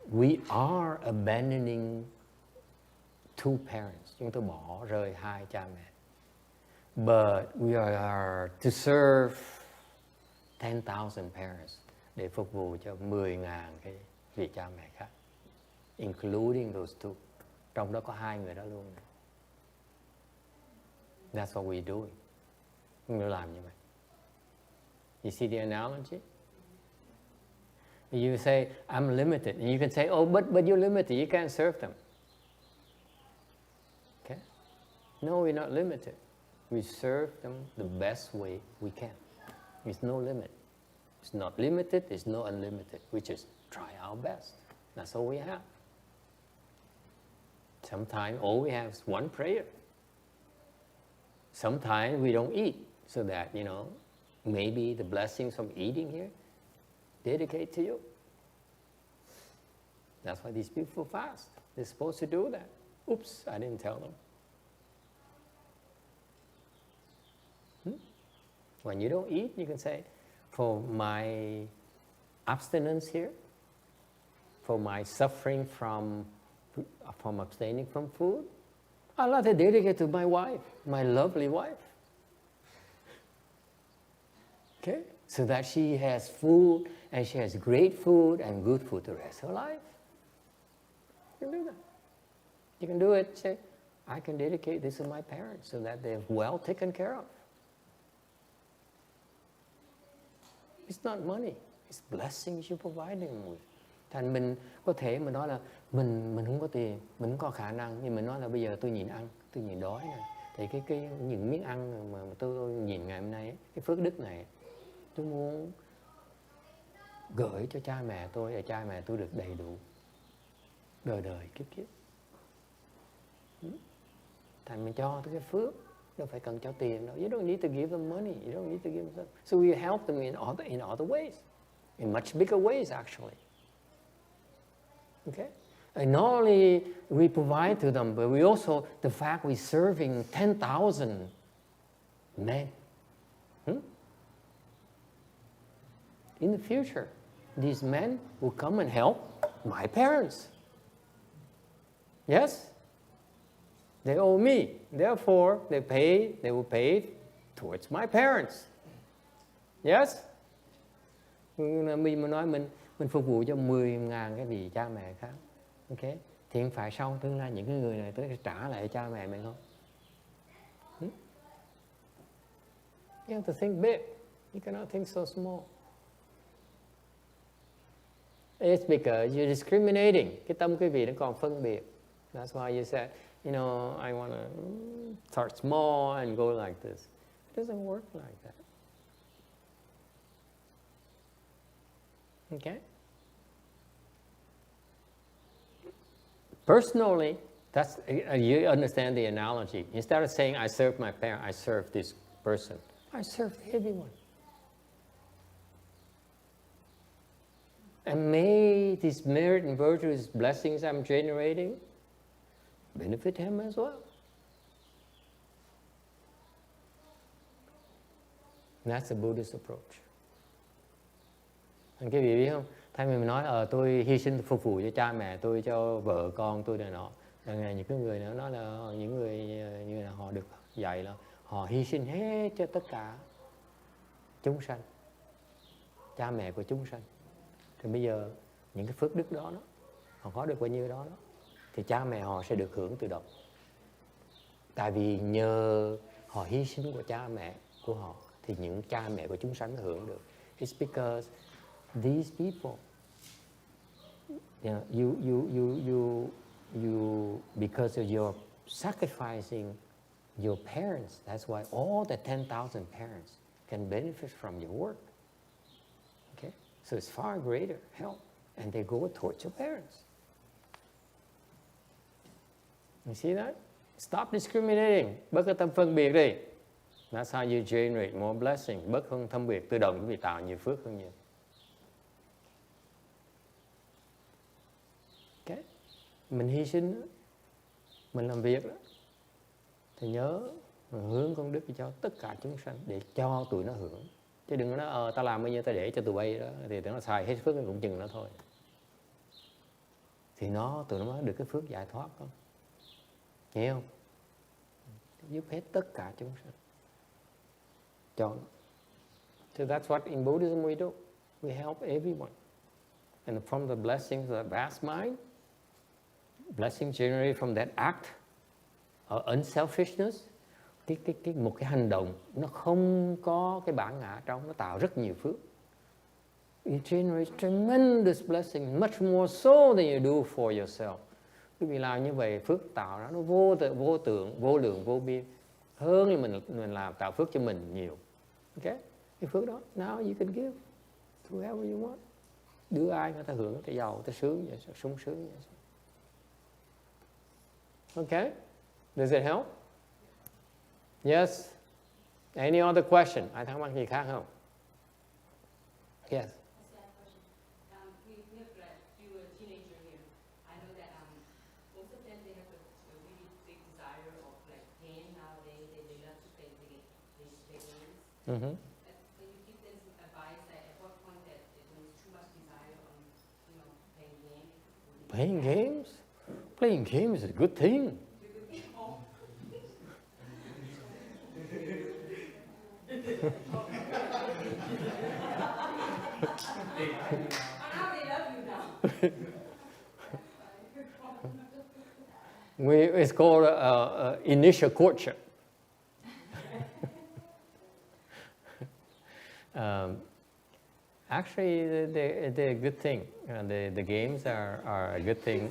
[SPEAKER 1] we are abandoning two parents. Chúng tôi bỏ rơi hai cha mẹ. But we are to serve 10,000 parents, để phục vụ cho 10.000 cái vị cha mẹ khác, including those two. Trong đó có hai người đó luôn. That's what we're doing. Chúng tôi làm như vậy. You see the analogy? You say, I'm limited. And you can say, oh, but you're limited. You can't serve them. Okay? No, we're not limited. We serve them the best way we can. There's no limit. It's not limited. It's no unlimited. We just try our best. That's all we have. Sometimes all we have is one prayer. Sometimes we don't eat, so that, you know, maybe the blessings from eating here dedicate to you. That's why these people fast. They're supposed to do that. Oops, I didn't tell them. When you don't eat, you can say, for my abstinence here, for my suffering from abstaining from food, I'd like to dedicate to my wife, my lovely wife. Okay? So that she has food, and she has great food and good food the rest of her life. You can do that. You can do it. Say, I can dedicate this to my parents so that they're well taken care of. It's not money. It's blessings you provide them with. Thành mình có thể mình nói là mình không có tiền, mình không có khả năng, nhưng mình nói là bây giờ tôi nhìn ăn, tôi nhìn đói này, thì những miếng ăn mà tôi nhìn ngày hôm nay ấy, cái phước đức này, tôi muốn gửi cho cha mẹ tôi, để cha mẹ tôi được đầy đủ đời đời kiếp kiếp. Thành mình cho tôi cái phước, đâu phải cần cho tiền đâu. You don't need to give them money. You don't need to give them. So we help them in other ways, in much bigger ways actually. Okay, and not only we provide to them, but we also, the fact we're serving 10,000 men. In the future, these men will come and help my parents. Yes? They owe me. Therefore, they will pay towards my parents. Yes? Mình nói mình phục vụ cho 10.000 cái vị cha mẹ khác. Okay? Thì phải sau tương lai những cái người này tới trả lại cha mẹ mình không? You have to think big. You cannot think so small. It's because you're discriminating. Cái tâm quý vị nó còn phân biệt. That's why you said, you know, I want to start small and go like this. It doesn't work like that. Okay? personally, that's, you understand the analogy. Instead of saying, I serve my parent, I serve this person. I serve everyone. And may these merit and virtues, blessings I'm generating, benefit him as well. That's the Buddhist approach. Anh quý vị biết không? Thay vì mình nói tôi hy sinh phục vụ cho cha mẹ tôi, cho vợ con tôi này nọ, những cái người nữa nói là những người như là họ được dạy là họ hy sinh hết cho tất cả chúng sanh, cha mẹ của chúng sanh. Thì bây giờ những cái phước đức đó, họ có được bao nhiêu đó, thì cha mẹ họ sẽ được hưởng tự động. Tại vì nhờ họ hy sinh của cha mẹ của họ thì những cha mẹ của chúng sanh hưởng được. It's because these people, you because of your sacrificing your parents, that's why all the 10,000 parents can benefit from your work. Okay, so it's far greater help, and they go towards your parents. You see that? Stop discriminating. Bớt cái tâm phân biệt đi. That's how you generate more blessing. Bớt hơn phân biệt, tự động cũng bị tạo nhiều phước hơn nhiều. Okay. Mình hy sinh, mình làm việc đó, thì nhớ hướng công đức cho tất cả chúng sanh để cho tụi nó hưởng. Chứ đừng có nói tao làm bao nhiêu tao để cho tụi bay đó, thì tụi nó xài hết phước cũng chừng nó thôi. Thì tụi nó mới được cái phước giải thoát không? Hiểu không? Giúp hết tất cả chúng sanh. Cho. So that's what in Buddhism we do. We help everyone. And from the blessings of the vast mind, blessings generated from that act of unselfishness, một cái hành động nó không có cái bản ngã trong, nó tạo rất nhiều phước. It generates tremendous blessings, much more so than you do for yourself. Quý vị làm như vậy, phước tạo ra nó vô tượng, vô lượng, vô biên. Hơn là mình làm tạo phước cho mình nhiều. Okay? Cái phước đó, now you can give to whoever you want. Đưa ai người ta hưởng, người ta giàu, người ta sướng vậy, sung sướng vậy. Okay? Does it help? Yes? Any other question? Ai thắc mắc gì khác không? Yes? Mm-hmm.
[SPEAKER 2] Can you give them some advice at what point that when it's too much desire on, playing games?
[SPEAKER 1] Playing games? Playing games is a good thing. It's called initial courtship. Actually, they're a good thing. The games are a good thing.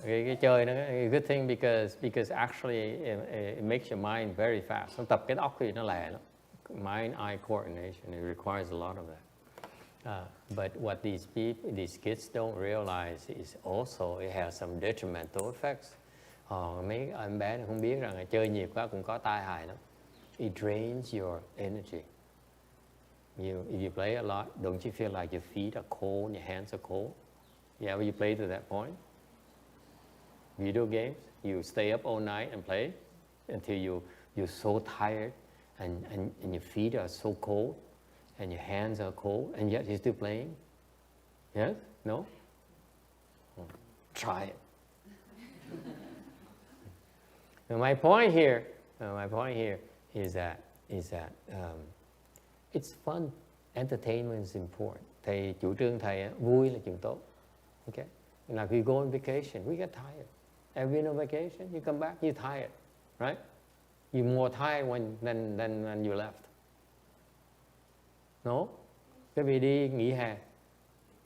[SPEAKER 1] Cái chơi nó a good thing because actually it makes your mind very fast. Nó tập cái óc thì nó lẹ lắm. Mind-eye coordination, it requires a lot of that. But what these kids don't realize is also it has some detrimental effects. Mấy em bé không biết rằng là chơi nhiều quá cũng có tai hại lắm. It drains your energy. If you play a lot, don't you feel like your feet are cold and your hands are cold? Yeah, you play to that point? Video games, you stay up all night and play until you're so tired and your feet are so cold and your hands are cold and yet you're still playing? Yes? No? Try it. My point here is that it's fun. Entertainment is important. Thầy chủ trương thầy vui là chuyện tốt. Okay? Like we go on vacation, we get tired. Have you been on vacation? You come back, you're tired, right? You're more tired than when you left. No? Cái vì đi nghỉ hè,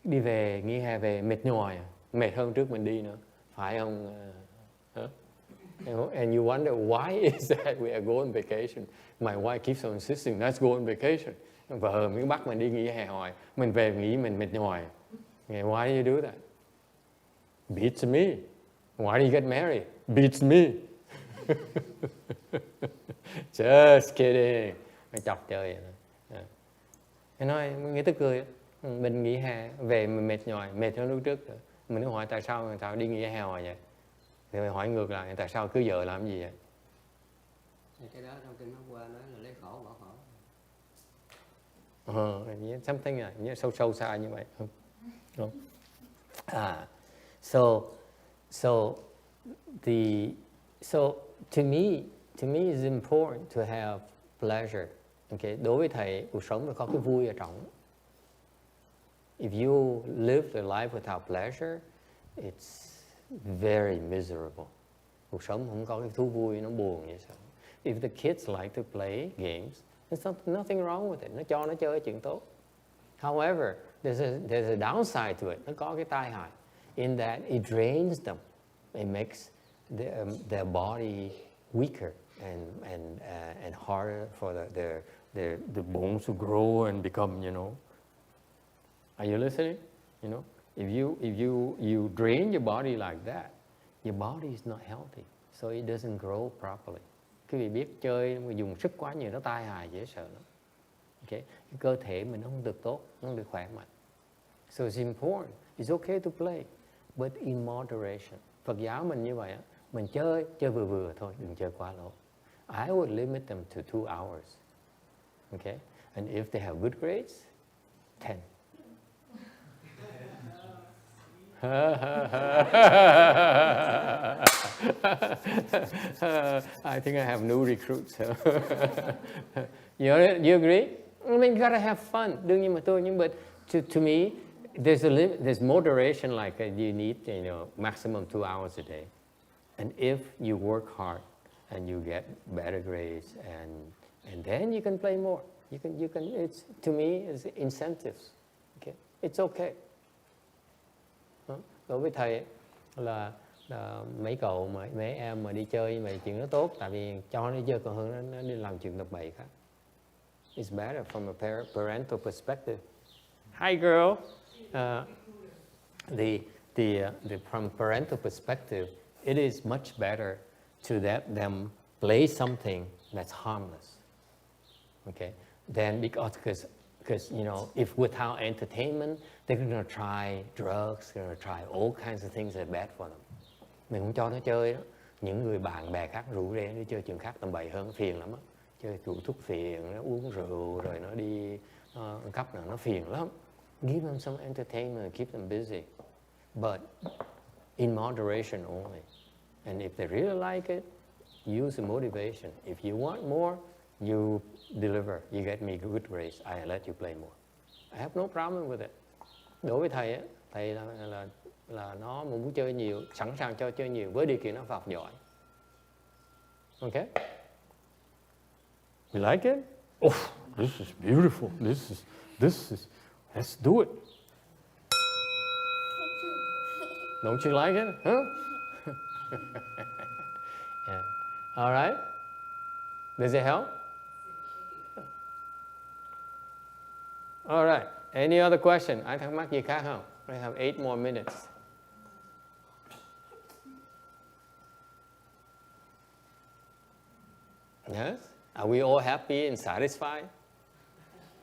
[SPEAKER 1] nghỉ hè về mệt nhòi, mệt hơn trước mình đi nữa, phải không? And you wonder why is that we are going on vacation? My wife keeps on insisting, let's go on vacation. Vợ mình bắt mình đi nghỉ hè hoài, mình về nghỉ mình mệt nhòi. Why do you do that? Beats me. Why do you get married? Beats me. Just kidding. Nó chọc chơi vậy đó. Cái nói, nghĩ tức cười. Mình nghỉ hè, về mình mệt nhòi, mệt hơn lúc trước rồi. Mình hỏi tại sao người ta đi nghỉ hè hoài vậy? Thì mình hỏi ngược lại, tại sao cứ vợ làm gì vậy?
[SPEAKER 5] Cái đó trong kinh hôm qua nói là lấy khổ bỏ khổ.
[SPEAKER 1] Something like sâu xa như vậy. Đúng. So to me it's important to have pleasure. Okay, đối với thầy cuộc sống phải có cái vui ở trong. If you live the life without pleasure, it's very miserable. Cuộc sống không có cái thú vui, nó buồn vậy sao? If the kids like to play games, there's nothing wrong with it. Nó cho nó chơi chuyện tốt. However, there's a downside to it. Nó có cái tai hại. In that it drains them. It makes their body weaker and harder for the bones to grow and become, you know. Are you listening? You know, if you drain your body like that, your body is not healthy, so it doesn't grow properly. Quý vị biết chơi mà dùng sức quá nhiều nó tai hại dễ sợ lắm. Okay, cái cơ thể mình không được tốt, không được khỏe mạnh. So it's important. It's okay to play, but in moderation. Phật giáo mình như vậy, mình chơi vừa vừa thôi, đừng chơi quá lâu. I would limit them to 2 hours. Okay, and if they have good grades, 10. I think I have new recruits. You agree? I mean, you gotta have fun. Đương nhiên mà tôi, nhưng but to me, there's moderation, like you need, you know, maximum 2 hours a day. And if you work hard and you get better grades, and then you can play more. You can. It's, to me, it's incentives. Okay, it's okay. Đối với thầy là mấy cậu mà mấy em mà đi chơi mà chuyện nó tốt, tại vì cho nó đi chơi còn hơn nó đi làm chuyện tập bậy khác. It's better from a parental perspective. Hi girl. From parental perspective, it is much better to let them play something that's harmless. Okay, then because you know, if without entertainment, they're going to try drugs, they're going to try all kinds of things that are bad for them. Mình không cho nó chơi đó. Những người bạn bè khác rủ rê đi chơi chuyện khác tầm bậy hơn, phiền lắm á. Chơi thuốc phiền, nó uống rượu rồi nó đi ăn cắp nữa, nó phiền lắm. Give them some entertainment, keep them busy, but in moderation only. And if they really like it, use the motivation. If you want more, you deliver, you get me good grades, I let you play more. I have no problem with it. Đối với thầy á, thầy là nó muốn chơi nhiều, sẵn sàng cho chơi nhiều với điều kiện nó học giỏi. Okay? You like it? Oh, this is beautiful. This is. Let's do it. Don't you like it? Huh? Yeah. All right. Does it help? All right. Any other question? Ai thắc mắc gì khác không? We have 8 more minutes. Yes? Are we all happy and satisfied?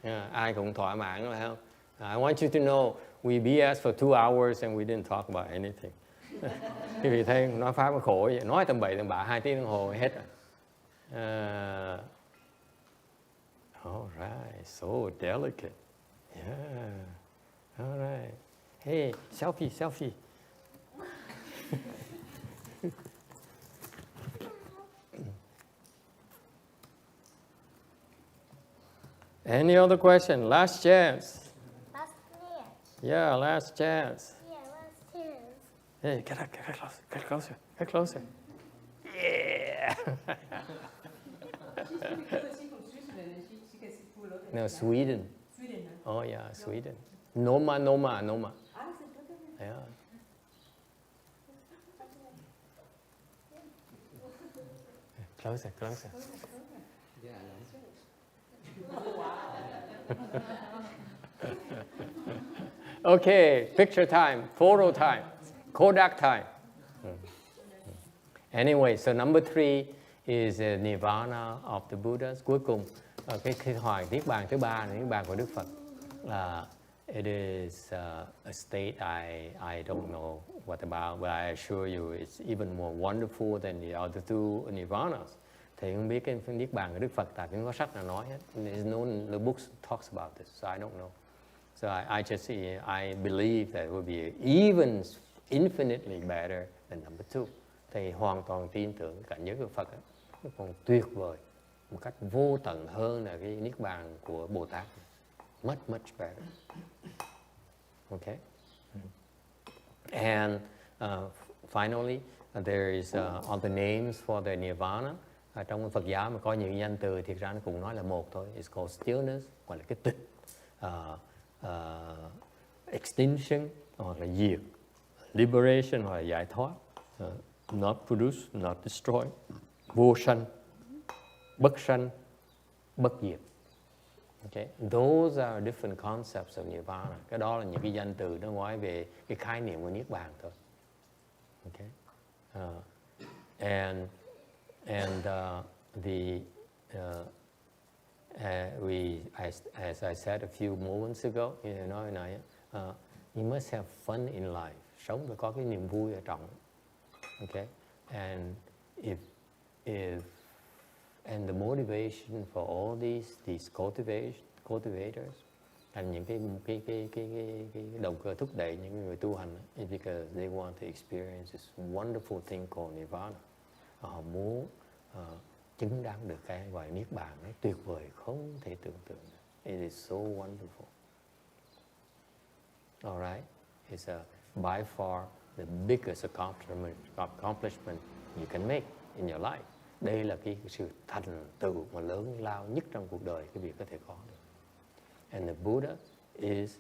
[SPEAKER 1] Yeah, ai cũng thỏa mãn phải không? I want you to know we BS for 2 hours and we didn't talk about anything. Quý vị thấy nói pháp nó khổ vậy, nói tầm bậy tầm bạ 2 tiếng đồng hồ hết rồi. All right, so delicate. Yeah. All right. Hey, selfie. Any other question? Last chance.
[SPEAKER 8] Last chance.
[SPEAKER 1] Yeah, last chance.
[SPEAKER 8] Yeah, last chance.
[SPEAKER 1] Hey, get closer. Yeah. No, Sweden. Oh yeah, Sweden. Noma. Yeah. Closer. Okay, picture time, photo time, Kodak time. Anyway, so number 3 is the Nirvana of the Buddhas. Cuối cùng, cái hoài niết bàn thứ 3 là niết bàn của Đức Phật. It is a state I don't know what about, but I assure you it's even more wonderful than the other two Nirvanas. Thì không biết cái niết bàn của Đức Phật, tại vì không có sách nào nói hết. There's no the books talks about this, so I don't know. So I just I believe that it will be even infinitely better than number 2. Thì hoàn toàn tin tưởng cảnh giới của Phật ấy, nó còn tuyệt vời một cách vô tận hơn là cái niết bàn của Bồ Tát. Much better. Okay. And finally, there is other names for the Nirvana. Trong Phật giáo mà có những danh từ thì ra nó cũng nói là một thôi. It's called stillness, gọi là cái tịch, extinction hoặc là diệt, liberation hoặc là giải thoát, not produce, not destroy, vô sanh, bất diệt. Okay. Those are different concepts of Nirvana. Cái đó là những cái danh từ nó nói về cái khái niệm của niết bàn thôi. Okay. As I said a few moments ago, nói này, you must have fun in life. Sống phải có cái niềm vui ở trong. Okay. And and the motivation for all these cultivators and những cái động cơ thúc đẩy những người tu hành is because they want to experience this wonderful thing called Nirvana. Họ muốn chứng đáng được cái gọi niết bàn ấy tuyệt vời không thể tưởng tượng. It is so wonderful. All right, it's by far the biggest accomplishment you can make in your life. Đây là cái sự thành tựu mà lớn lao nhất trong cuộc đời cái việc có thể có được. And the Buddha is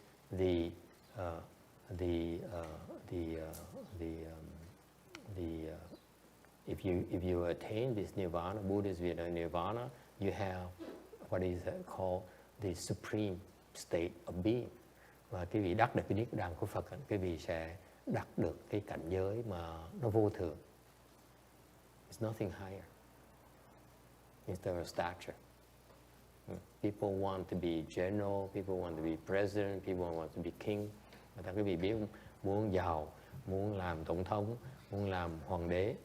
[SPEAKER 1] if you attain this nirvana, Buddhist nirvana, you have what is called the supreme state of being. Và cái vị đắc được cái niết bàn của Phật, cái vị sẽ đắc được cái cảnh giới mà nó vô thường. It's nothing higher. It's their stature. People want to be general, people want to be president, people want to be king. Người ta quý vị biết muốn giàu, muốn làm tổng thống, muốn làm hoàng đế.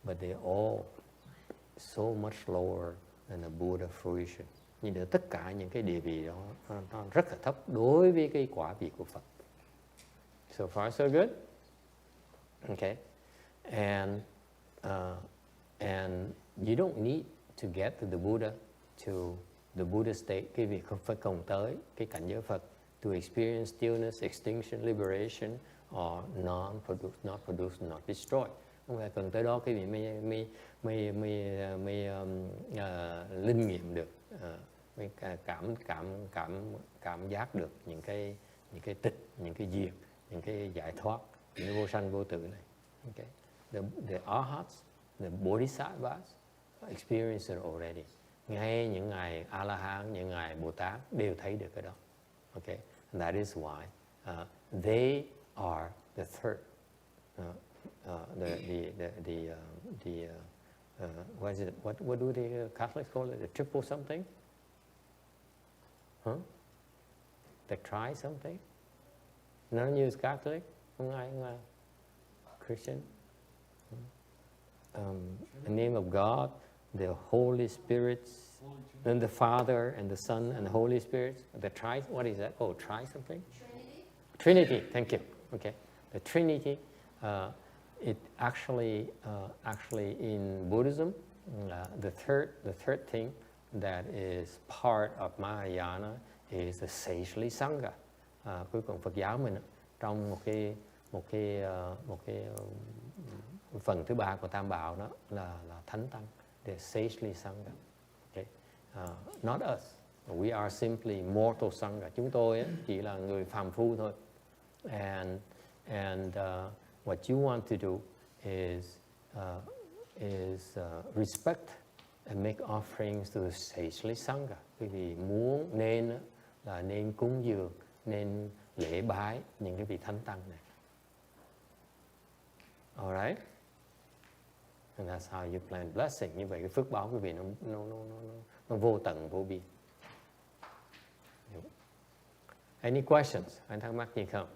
[SPEAKER 1] But they all so much lower than the Buddha fruition. Nhưng để tất cả những cái địa vị đó nó rất là thấp đối với cái quả vị của Phật. So far so good. Okay. And you don't need to get to the Buddha state, cái việc không phải cùng tới cái cảnh giới Phật, to experience stillness, extinction, liberation, or not produce, not destroy. Không phải cần tới đó cái vị mới linh nghiệm được, mới cảm giác được những cái tịch, những cái diệt, những cái giải thoát, những cái vô sanh vô tử này. Okay. The arhats, the bodhisattvas experience it already. Ngay những ngài A-la-hán, những ngài Bồ Tát đều thấy được cái đó. Okay, and that is why they are the third. What is it? What do the Catholics call it? The triple something? Huh? The tri something? None of you is Catholic? Không ai Christian? The name of God, the Holy Spirit, then the Father and the Son and the Holy Spirit. The tri, what is that? Oh, tri something? Trinity. Thank you. Okay, the Trinity. It actually in Buddhism, the third thing that is part of Mahayana is the sagely Sangha. Cuối cùng Phật giáo mình trong một cái phần thứ ba của Tam Bảo đó là Thánh Tăng, the sagely Sangha. Okay. Not us. We are simply mortal Sangha. Chúng tôi chỉ là người phàm phu thôi. And what you want to do is respect and make offerings to the sagely Sangha. Bởi vì nên cúng dường, nên lễ bái những cái vị Thánh Tăng này. Alright? And that's how you plant blessing. Như vậy cái phước báo quý vị nó vô tận vô biên. Any questions? Anh thắc mắc gì không?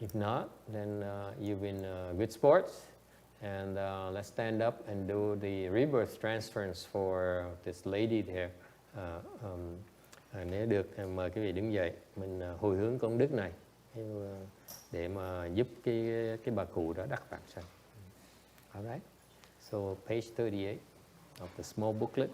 [SPEAKER 1] If not, then you've been good sports. And let's stand up and do the rebirth transference for this lady there. Nếu được, mời quý vị đứng dậy. Mình hồi hướng công đức này để mà giúp cái bà cụ đó đắc vãng sanh. All right. So page 38 of the small booklet.